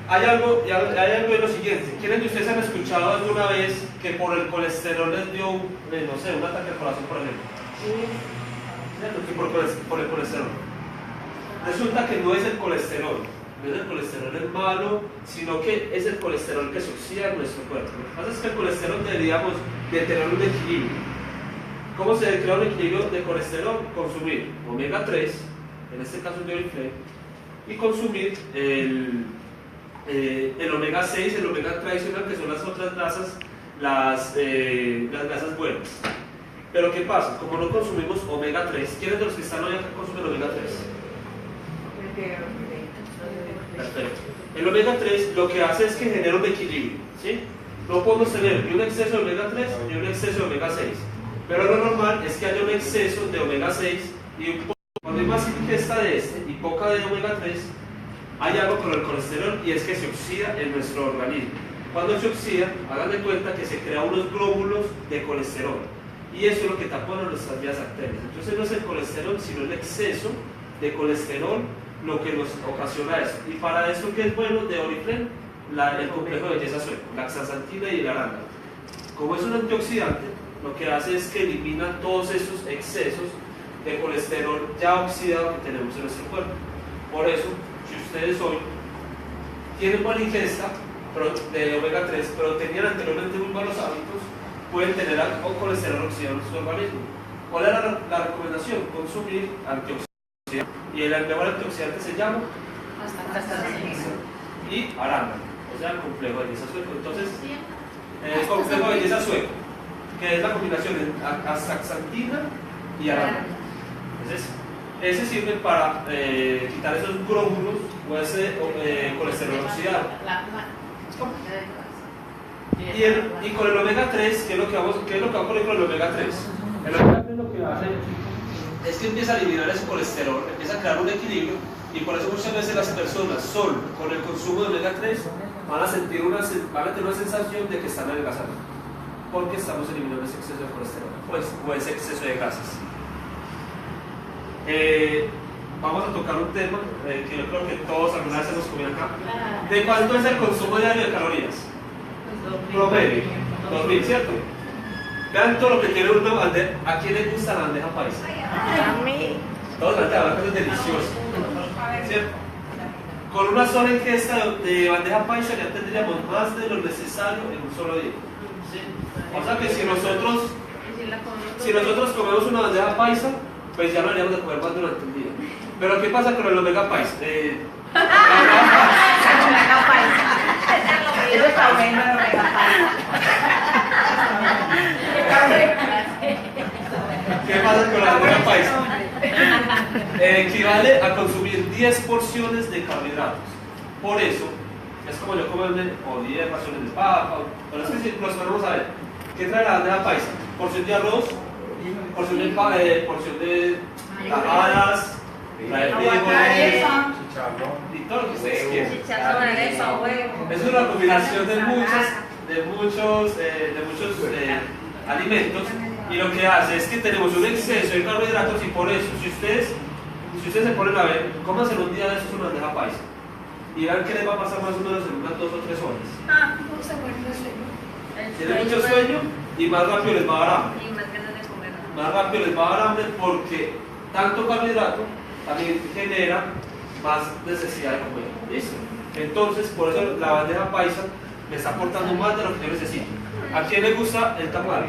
Hay algo de lo siguiente. ¿Quiénes de ustedes han escuchado alguna vez que por el colesterol les dio, no sé, un ataque al corazón, por ejemplo? Por el colesterol. Resulta que no es el colesterol, no es el colesterol el malo, sino que es el colesterol que se oxida en nuestro cuerpo. Lo que pasa es que el colesterol deberíamos de tener un equilibrio. ¿Cómo se crea un equilibrio de colesterol? Consumir omega 3, en este caso el Oriflame, y consumir el omega 6, el omega tradicional, que son las otras grasas, las grasas buenas. Pero ¿qué pasa? Como no consumimos omega 3, ¿quiénes de los que están hoy acá consumen omega 3? Perfecto. El omega 3 lo que hace es que genera un equilibrio, ¿sí? No podemos tener ni un exceso de omega 3 ni un exceso de omega 6, pero lo normal es que haya un exceso de omega 6 y un poco. Cuando hay más ingesta de este y poca de omega 3, hay algo con el colesterol y es que se oxida en nuestro organismo. Cuando se oxida, hagan de cuenta que se crean unos glóbulos de colesterol y eso es lo que tapona nuestras vías arterias. Entonces no es el colesterol, sino el exceso de colesterol lo que nos ocasiona eso. Y para eso, ¿qué es bueno de Oriflame? El complejo de belleza sueco, la astaxantina y el arándano. Como es un antioxidante, lo que hace es que elimina todos esos excesos de colesterol ya oxidado que tenemos en nuestro cuerpo. Por eso, si ustedes hoy tienen buena ingesta de omega 3, pero tenían anteriormente muy malos hábitos, pueden tener colesterol oxidado en su organismo. ¿Cuál es la recomendación? Consumir antioxidantes. Y el mejor antioxidante se llama y arándano, o sea, el complejo de belleza sueco. Entonces, el complejo de belleza sueco, que es la combinación de astaxantina y arándano. Entonces, ese sirve para quitar esos glóbulos o ese colesterol oxidado. Y con el omega 3, ¿qué es lo que va a ocurrir con el omega 3? El omega 3 lo que hace es que empieza a eliminar ese colesterol, empieza a crear un equilibrio, y por eso muchas veces las personas solo con el consumo de omega 3 van a tener una sensación de que están adelgazando, porque estamos eliminando ese exceso de colesterol o ese exceso de grasas. Vamos a tocar un tema que yo creo que todos alguna vez hemos comido acá. ¿De cuánto es el consumo diario de calorías? Promedio, 2000, ¿cierto? Vean todo lo que tiene una bandeja. ¿A quién le gusta la bandeja paisa? A mí. Todos la bandeja es deliciosa, ¿cierto? Con una sola ingesta de bandeja paisa ya tendríamos más de lo necesario en un solo día. O sea que si nosotros comemos una bandeja paisa, pues ya no haríamos de comer más durante el día. Pero ¿qué pasa con el omega paisa? Eso está bueno, no ¿Qué pasa con la omega paisa? Equivale a consumir 10 porciones de carbohidratos. Por eso, es como yo comerme o 10 raciones de papa, pero es que si nos ponemos a ver, ¿qué trae la bandeja paisa? Porción de arroz, porción de tajadas, trae frijoles, y todo lo que ustedes quieran. Es una combinación de muchos alimentos, y lo que hace es que tenemos un exceso de carbohidratos, y por eso, si ustedes se ponen a ver, cómanse un día de esos una bandeja paisa y vean qué les va a pasar más o menos en unas 2 o 3 horas. Tienen mucho sueño y más rápido les va a dar hambre. Más rápido les va a dar hambre porque tanto carbohidrato también genera más necesidad de comer. ¿Listo? Entonces, por eso la bandeja paisa me está aportando más de lo que yo necesito. ¿A quién le gusta el tamal?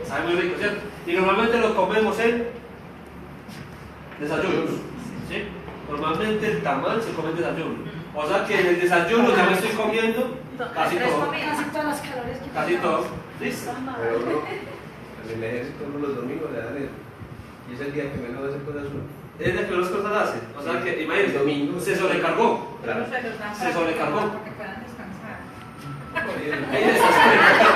Sabe muy rico, ¿cierto? Y normalmente lo comemos en desayunos, ¿sí? Normalmente el tamal se come en desayuno. O sea que en el desayuno ya me estoy comiendo casi todo. Casi todo. ¿Listo? Pero uno, en el ejército uno los domingos le dan eso. Y es el día que menos hace cosas uno. Es de que menos cosas hace. O sea que, imagínense, domingo se sobrecargó. Claro. Se sobrecargó. Porque puedan descansar. Ahí está sobrecargado.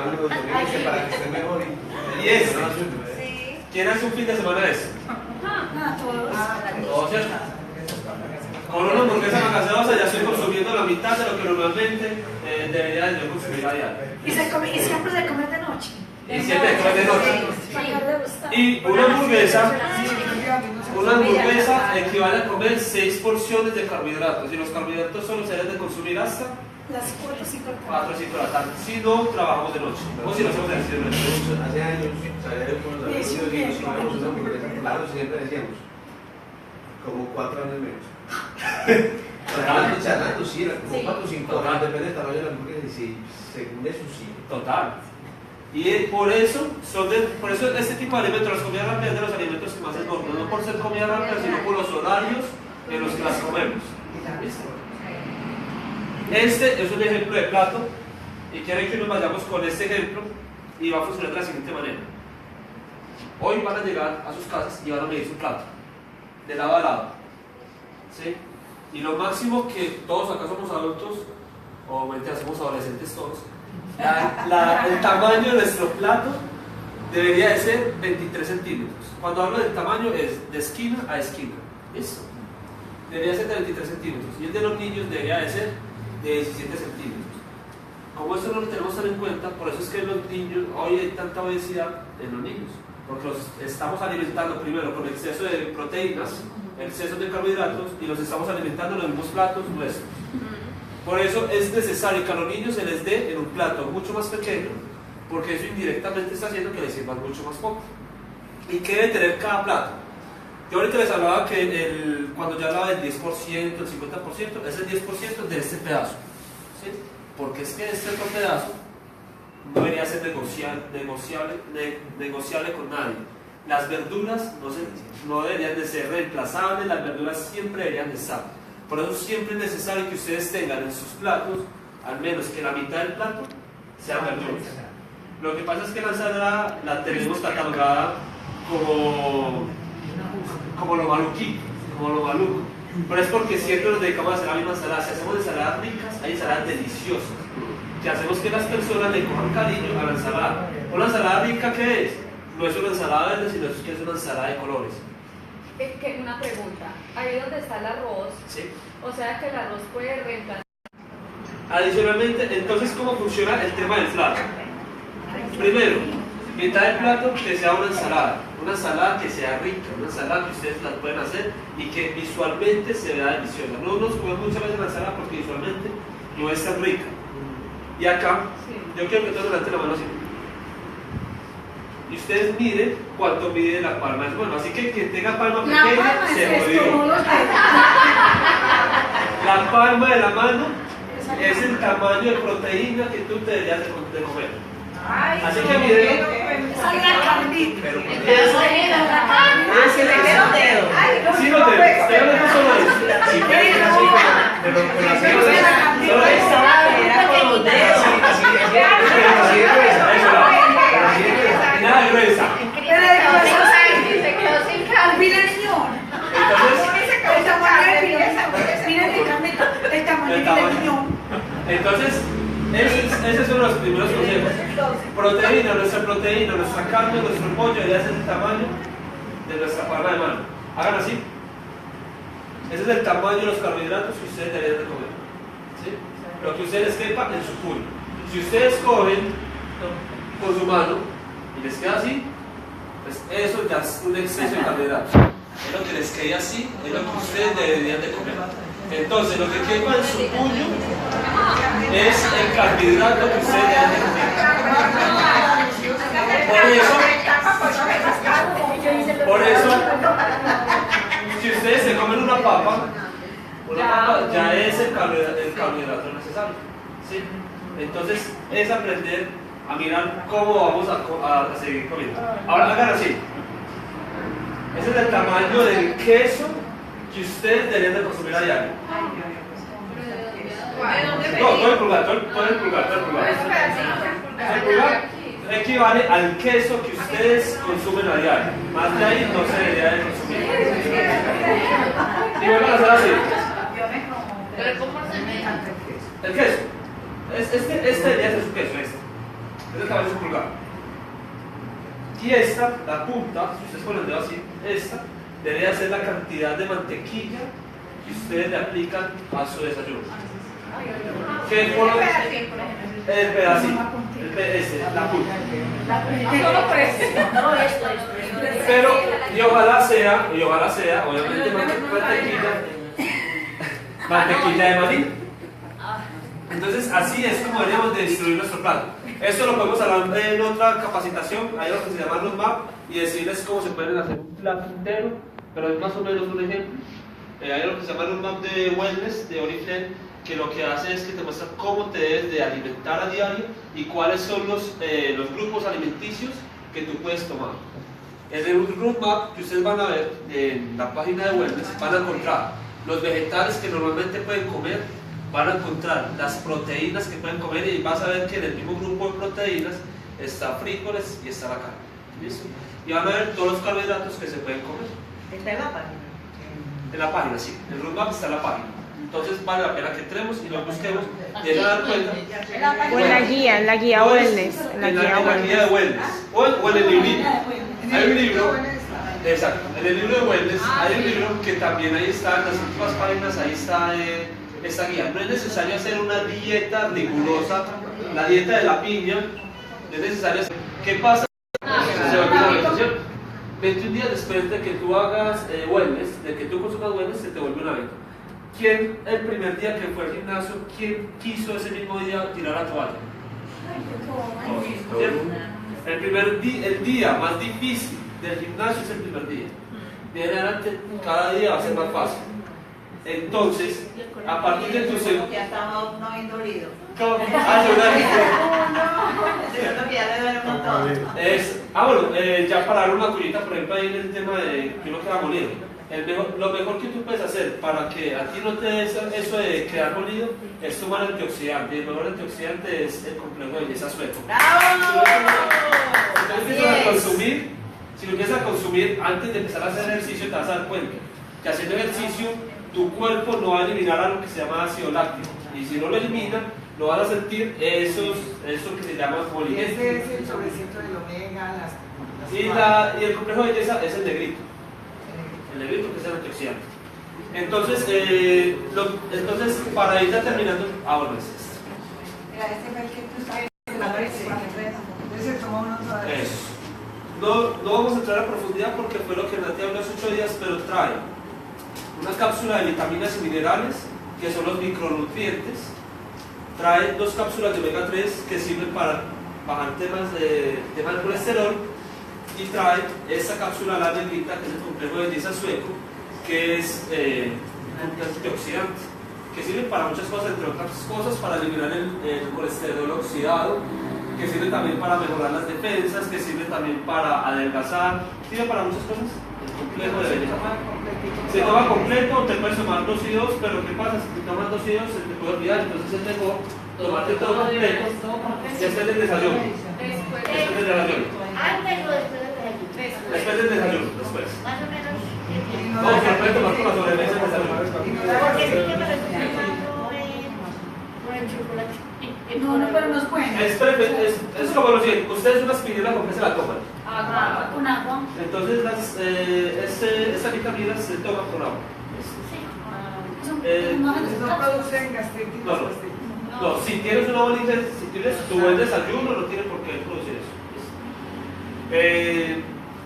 Los domingos para que estén mejor. Y es. Sí. ¿Quién hace un fin de semana de eso? Todos, ¿cierto? Con una hamburguesa gaseosa ya estoy consumiendo la mitad de lo que normalmente debería de yo consumir a diario. Y siempre se come de noche. Y siempre comer de noche. Y una hamburguesa equivale a comer 6 porciones de carbohidratos. Y los carbohidratos solo se deben de consumir hasta Las 4 o 5 4 o 5 de la tarde. Si no, trabajamos de noche. O si no, hacemos ejercicio de noche. Hace años salieron con los amigos y nos comemos una hamburguesa. Claro, siempre decíamos, como 4 años menos. Charlando, sí, era como 4 o 5 horas, depende del tamaño de la hamburguesa, y sí, según eso sí. Total. Y por eso este tipo de alimentos, las comidas rápidas, de los alimentos que más engordan, no por ser comida rápida, sino por los horarios en los que las comemos. ¿Listo? Este es un ejemplo de plato, y quieren que nos vayamos con este ejemplo, y va a funcionar de la siguiente manera. Hoy van a llegar a sus casas y van a medir su plato, de lado a lado. ¿Sí? Y lo máximo que todos acá somos adultos, o mentira, somos adolescentes todos, el tamaño de nuestro plato debería de ser 23 centímetros. Cuando hablo del tamaño es de esquina a esquina. ¿Listo? Debería ser de 23 centímetros. Y el de los niños debería de ser de 17 centímetros. Como esto no lo tenemos tan en cuenta, por eso es que los niños, hoy hay tanta obesidad en los niños. Porque los estamos alimentando primero con exceso de proteínas, exceso de carbohidratos, y los estamos alimentando en los mismos platos nuestros. Por eso es necesario que a los niños se les dé en un plato mucho más pequeño porque eso indirectamente está haciendo que le sirvan mucho más poco. ¿Y qué debe tener cada plato? Yo ahorita les hablaba que cuando ya hablaba del 10%, el 50%, es el 10% de este pedazo, ¿sí? Porque es que este otro pedazo no debería ser negociable con nadie. Las verduras no deberían de ser reemplazables, las verduras siempre deberían de estar. Por eso siempre es necesario que ustedes tengan en sus platos, al menos que la mitad del plato sean verduras. Lo que pasa es que la ensalada la tenemos catalogada como lo maluquito, como lo maluco. Pero es porque siempre nos dedicamos a hacer la misma ensalada. Si hacemos ensaladas ricas, hay ensaladas deliciosas, que hacemos que las personas le cojan cariño a la ensalada. ¿Una ensalada rica qué es? No es una ensalada verde, sino que es una ensalada de colores. Una pregunta, ahí donde está el arroz, ¿Sí? o sea que el arroz puede reemplazar. Adicionalmente, entonces, ¿cómo funciona el tema del plato? Primero, mitad del plato que sea una ensalada que sea rica, una ensalada que ustedes la pueden hacer y que visualmente se vea deliciosa. No nos comemos muchas veces la ensalada porque visualmente no es tan rica. Y acá, yo quiero que todos levanten la mano así. Y ustedes miren cuánto mide la palma de su mano. Así que quien tenga palma pequeña se jodió. La palma de la mano es el tamaño de proteína que tú te deberías de comer. Así que miren. Pero se le queda un dedo. sí, no te solo eso. Si quieres que así, pero con las manos solo eso. Era con los dedos. Nada de gruesa. Se quedó sin carne. Mira, señor. El tamaño del riñón. Entonces, ese es uno de los primeros consejos. Proteína, nuestra carne, nuestro pollo debería ser el tamaño de nuestra palma de mano. Hagan así. Ese es el tamaño de los carbohidratos que ustedes deberían de comer, ¿sí? Lo que ustedes quepa en su puño. Si ustedes cogen con su mano y les queda así, pues eso ya es un exceso de carbohidratos. Es lo que les quede así, es lo que ustedes deberían de comer. Entonces, lo que quepa en su puño es el carbohidrato que ustedes deben de comer. Por eso, si ustedes se comen una papa ya es el carbohidrato necesario, ¿sí? Entonces, es aprender a mirar cómo vamos a seguir comiendo. Ahora hagan así. Ese es el tamaño del queso que ustedes deberían de consumir a diario. No, todo el pulgar. El pulgar equivale al queso que ustedes consumen a diario. Más de ahí no se debería de consumir. Y vuelvan a hacer así. El queso. Este debería ser su queso, este. Es el tamaño de su pulgar. Y esta, la punta, si ustedes ponen el dedo así, esta debería ser la cantidad de mantequilla que ustedes le aplican a su desayuno. ¿Qué forma? El pedacito, la punta. Solo por eso. Pero, y ojalá sea, obviamente mantequilla de maní. Entonces, así es como deberíamos de distribuir nuestro plato. Esto lo podemos hablar en otra capacitación, hay lo que se llama roadmap, y decirles cómo se pueden hacer un plato entero, pero es más o menos un ejemplo. Hay lo que se llama roadmap de wellness, de Oriflame, que lo que hace es que te muestra cómo te debes de alimentar a diario y cuáles son los grupos alimenticios que tú puedes tomar. En el roadmap que ustedes van a ver en la página de wellness, van a encontrar los vegetales que normalmente pueden comer, van a encontrar las proteínas que pueden comer y vas a ver que en el mismo grupo de proteínas está frijoles y está la carne. ¿Listo? Y van a ver todos los carbohidratos que se pueden comer. ¿Está en la página? En la página, sí. El roadmap está en la página. Entonces vale la pena que entremos y lo busquemos y se dan cuenta. O en la guía wellness. En la guía de wellness. O en el librito. Hay un libro. Exacto. En el libro de wellness hay un libro que también ahí está, en las últimas páginas, ahí está esta guía. No es necesario hacer una dieta rigurosa, la dieta de la piña, no es necesario hacer. ¿Qué pasa? Se vuelve una alimentación. 21 días después de que tú hagas wellness, de que tú consumas wellness, se te vuelve un hábito. ¿Quién el primer día que fue al gimnasio, quién quiso ese mismo día tirar la toalla? ¿Cierto? El día más difícil del gimnasio es el primer día. De ahí en adelante, cada día va a ser más fácil. Entonces, a partir de tu segundo. Ya estaba no indolido. ¿Cómo? Seguro que ya le duele un montón. Ya para dar una curita, por ejemplo, ahí en el tema de que uno queda molido. Lo mejor que tú puedes hacer para que a ti no te dé eso de quedar molido es tomar antioxidante. Y el mejor antioxidante es el complejo de belleza sueco. Si lo empiezas a consumir antes de empezar a hacer ejercicio, te vas a dar cuenta que haciendo ejercicio tu cuerpo no va a eliminar algo que se llama ácido láctico. Y si no lo elimina, no van a sentir eso que se llama moligente. Ese es el sobrecito del omega, las Y el complejo de belleza es el negrito. El negrito, que es el antioxidante. Entonces, para ir ya terminando, bueno, es este. Mira, este fue el que tú sabes de la ese se tomó uno todavía. Eso. No vamos a entrar a profundidad porque fue lo que Nati habló hace 8 días, pero trae una cápsula de vitaminas y minerales, que son los micronutrientes. Trae 2 cápsulas de omega 3 que sirven para bajar temas del colesterol. Y trae esa cápsula la negrita, que es el complejo de belleza sueco, que es un antioxidante, que sirve para muchas cosas, entre otras cosas para eliminar el colesterol oxidado, que sirve también para mejorar las defensas, que sirve también para adelgazar, sirve para muchas cosas. El complejo de belleza. Se toma completo, te puedes tomar 2 y 2, pero ¿qué pasa? Si te tomas 2 y 2 se te puede olvidar, entonces es mejor tomarte todo completo y hacer el desayuno. Después Después del desayuno. Antes o después del desayuno. Después del desayuno, después. Más o menos. No, se puede tomar con la sobremesa del desayuno. Porque sí que me lo estoy tomando por el chocolate. No, pero no es bueno. Es como lo siguiente, ustedes una aspirina, ¿con qué se la toman? Con agua. Entonces estas vitaminas se toman con agua. No producen gastritis. No, si tienes una buena ingesta, si tienes tu buen desayuno, no tiene por qué producir eso.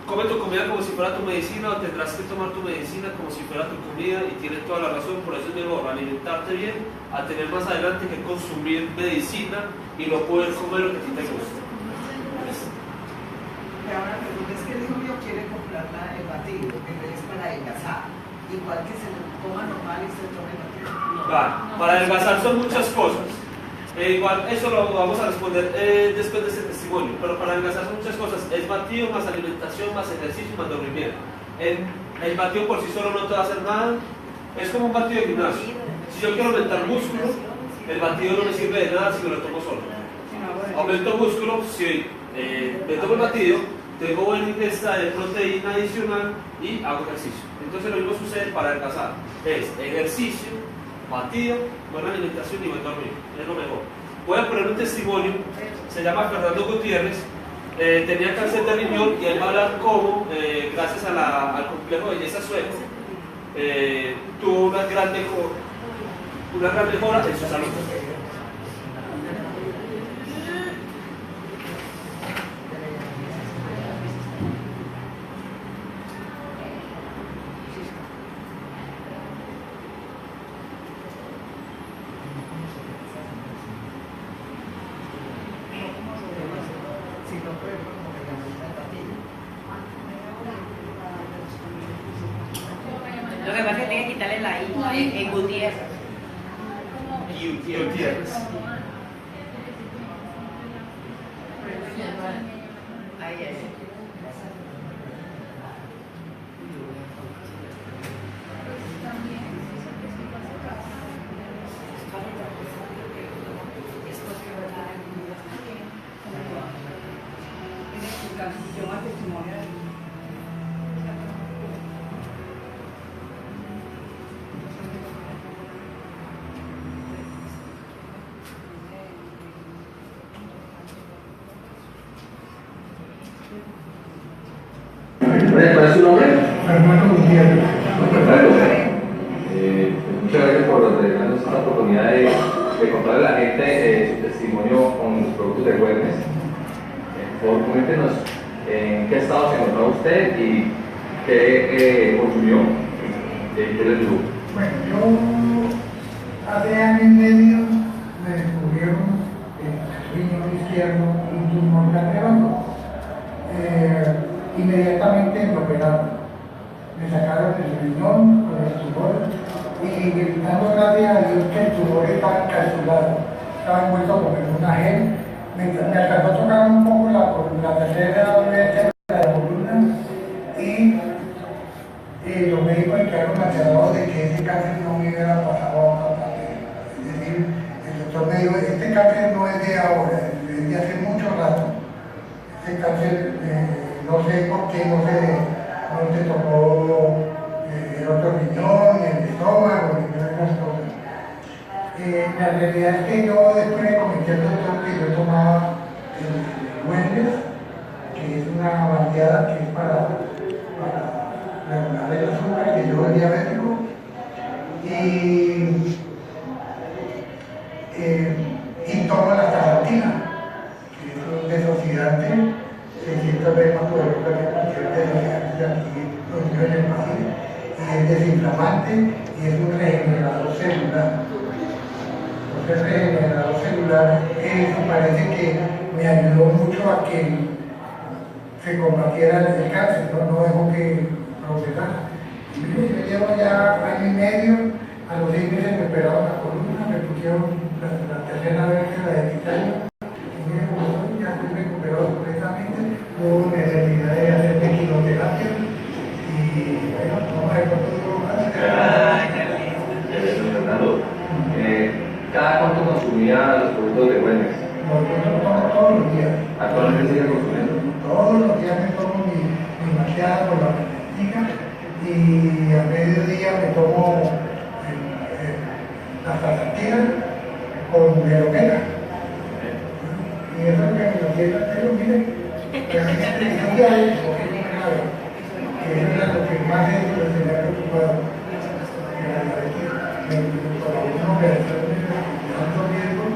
Come tu comida como si fuera tu medicina, o tendrás que tomar tu medicina como si fuera tu comida, y tienes toda la razón. Por eso es mejor alimentarte bien a tener más adelante que consumir medicina y no poder comer lo que a ti te gusta. Ahora pregunta, es que el hijo mío quiere comprar el batido, que es para adelgazar, igual que se lo coma normal y se tome batido. Para adelgazar son muchas cosas. Igual eso lo vamos a responder después de ese testimonio, pero para adelgazar son muchas cosas. Es batido más alimentación, más ejercicio, más dormimiento. El batido por sí solo no te va a hacer nada. Es como un batido de gimnasio. Si yo quiero aumentar músculo, el batido no me sirve de nada si me lo tomo solo. Aumento músculo si me tomo el batido, tengo buena ingesta de proteína adicional y hago ejercicio. Entonces lo mismo sucede para adelgazar. Es ejercicio, batido, buena alimentación y buen dormir. Es lo mejor. Voy a poner un testimonio. Se llama Fernando Gutiérrez. Tenía cáncer de riñón y él va a hablar cómo, gracias al complejo de belleza sueco, tuvo una gran mejora en su salud. Lo que pasa es que tiene que quitarle la I en Gutiérrez. Gutiérrez. Ay, ay, ay. ¿Cuál es su nombre? Fernando Gutiérrez. Muchas gracias por darnos esta oportunidad de contarle a la gente su testimonio con los productos de Wellness. Por favor, coméntenos en qué estado se encontraba usted y qué consumió, qué le ayudó. Bueno, yo hace año y medio me descubrieron el riñón izquierdo gracias a Dios que el tumor estaba calculado, estaba envuelto como en una gel. Me alcanzó a tocar un poco la tercera vértebra de la columna y los médicos quedaron aterrados de que ese cáncer no me hubiera pasado a otra parte. Es decir, el doctor me dijo, este cáncer no es de ahora, es de hace mucho rato. Este cáncer, no sé por qué, no te tocó el otro riñón, ni el estómago, ni otras cosas. La realidad es que yo después me comenté al doctor que yo tomaba Wellness, que es una bandeada que es para regular el azúcar, que yo es diabético, y tomo la talantina, que es un desoxidante 600 veces más poderoso que cualquier desoxidante de aquí producido en el país, y es desinflamante y es un regenerador celular. Entonces, regenerador celular, eso parece que me ayudó mucho a que se combatiera el cáncer, no dejó que progresara. Yo llevo ya año y medio, a los 6 meses me operaron la columna, me pusieron la tercera vértebra de titanio, y ya estoy recuperado completamente, hubo necesidad de hacerme quimioterapia, y bueno, vamos a ver cuánto duro más. Fernando, ¿cada cuánto consumía los productos de Wellness? Nosotros tomamos todos los días. ¿Actualmente sigue consumiendo? Todos los días me tomo mi maquillada con la mantequilla y a mediodía me tomo la talantina con melomela. Y eso es lo que me tiene, pero miren, realmente un día es muy grave, que eso era lo que más me tenía preocupado. Para una operación de alto riesgo,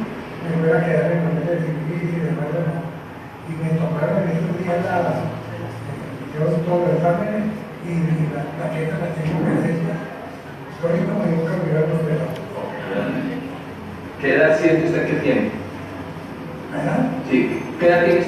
me voy a quedar en el de cirugía y demás, y me tomaron en estos días hicieron todos los exámenes y las plaquetas las tengo presentes. Estoy como nunca me hubiera operado. ¿Qué edad siente usted que tiene? ¿Verdad? Sí, ¿qué edad tiene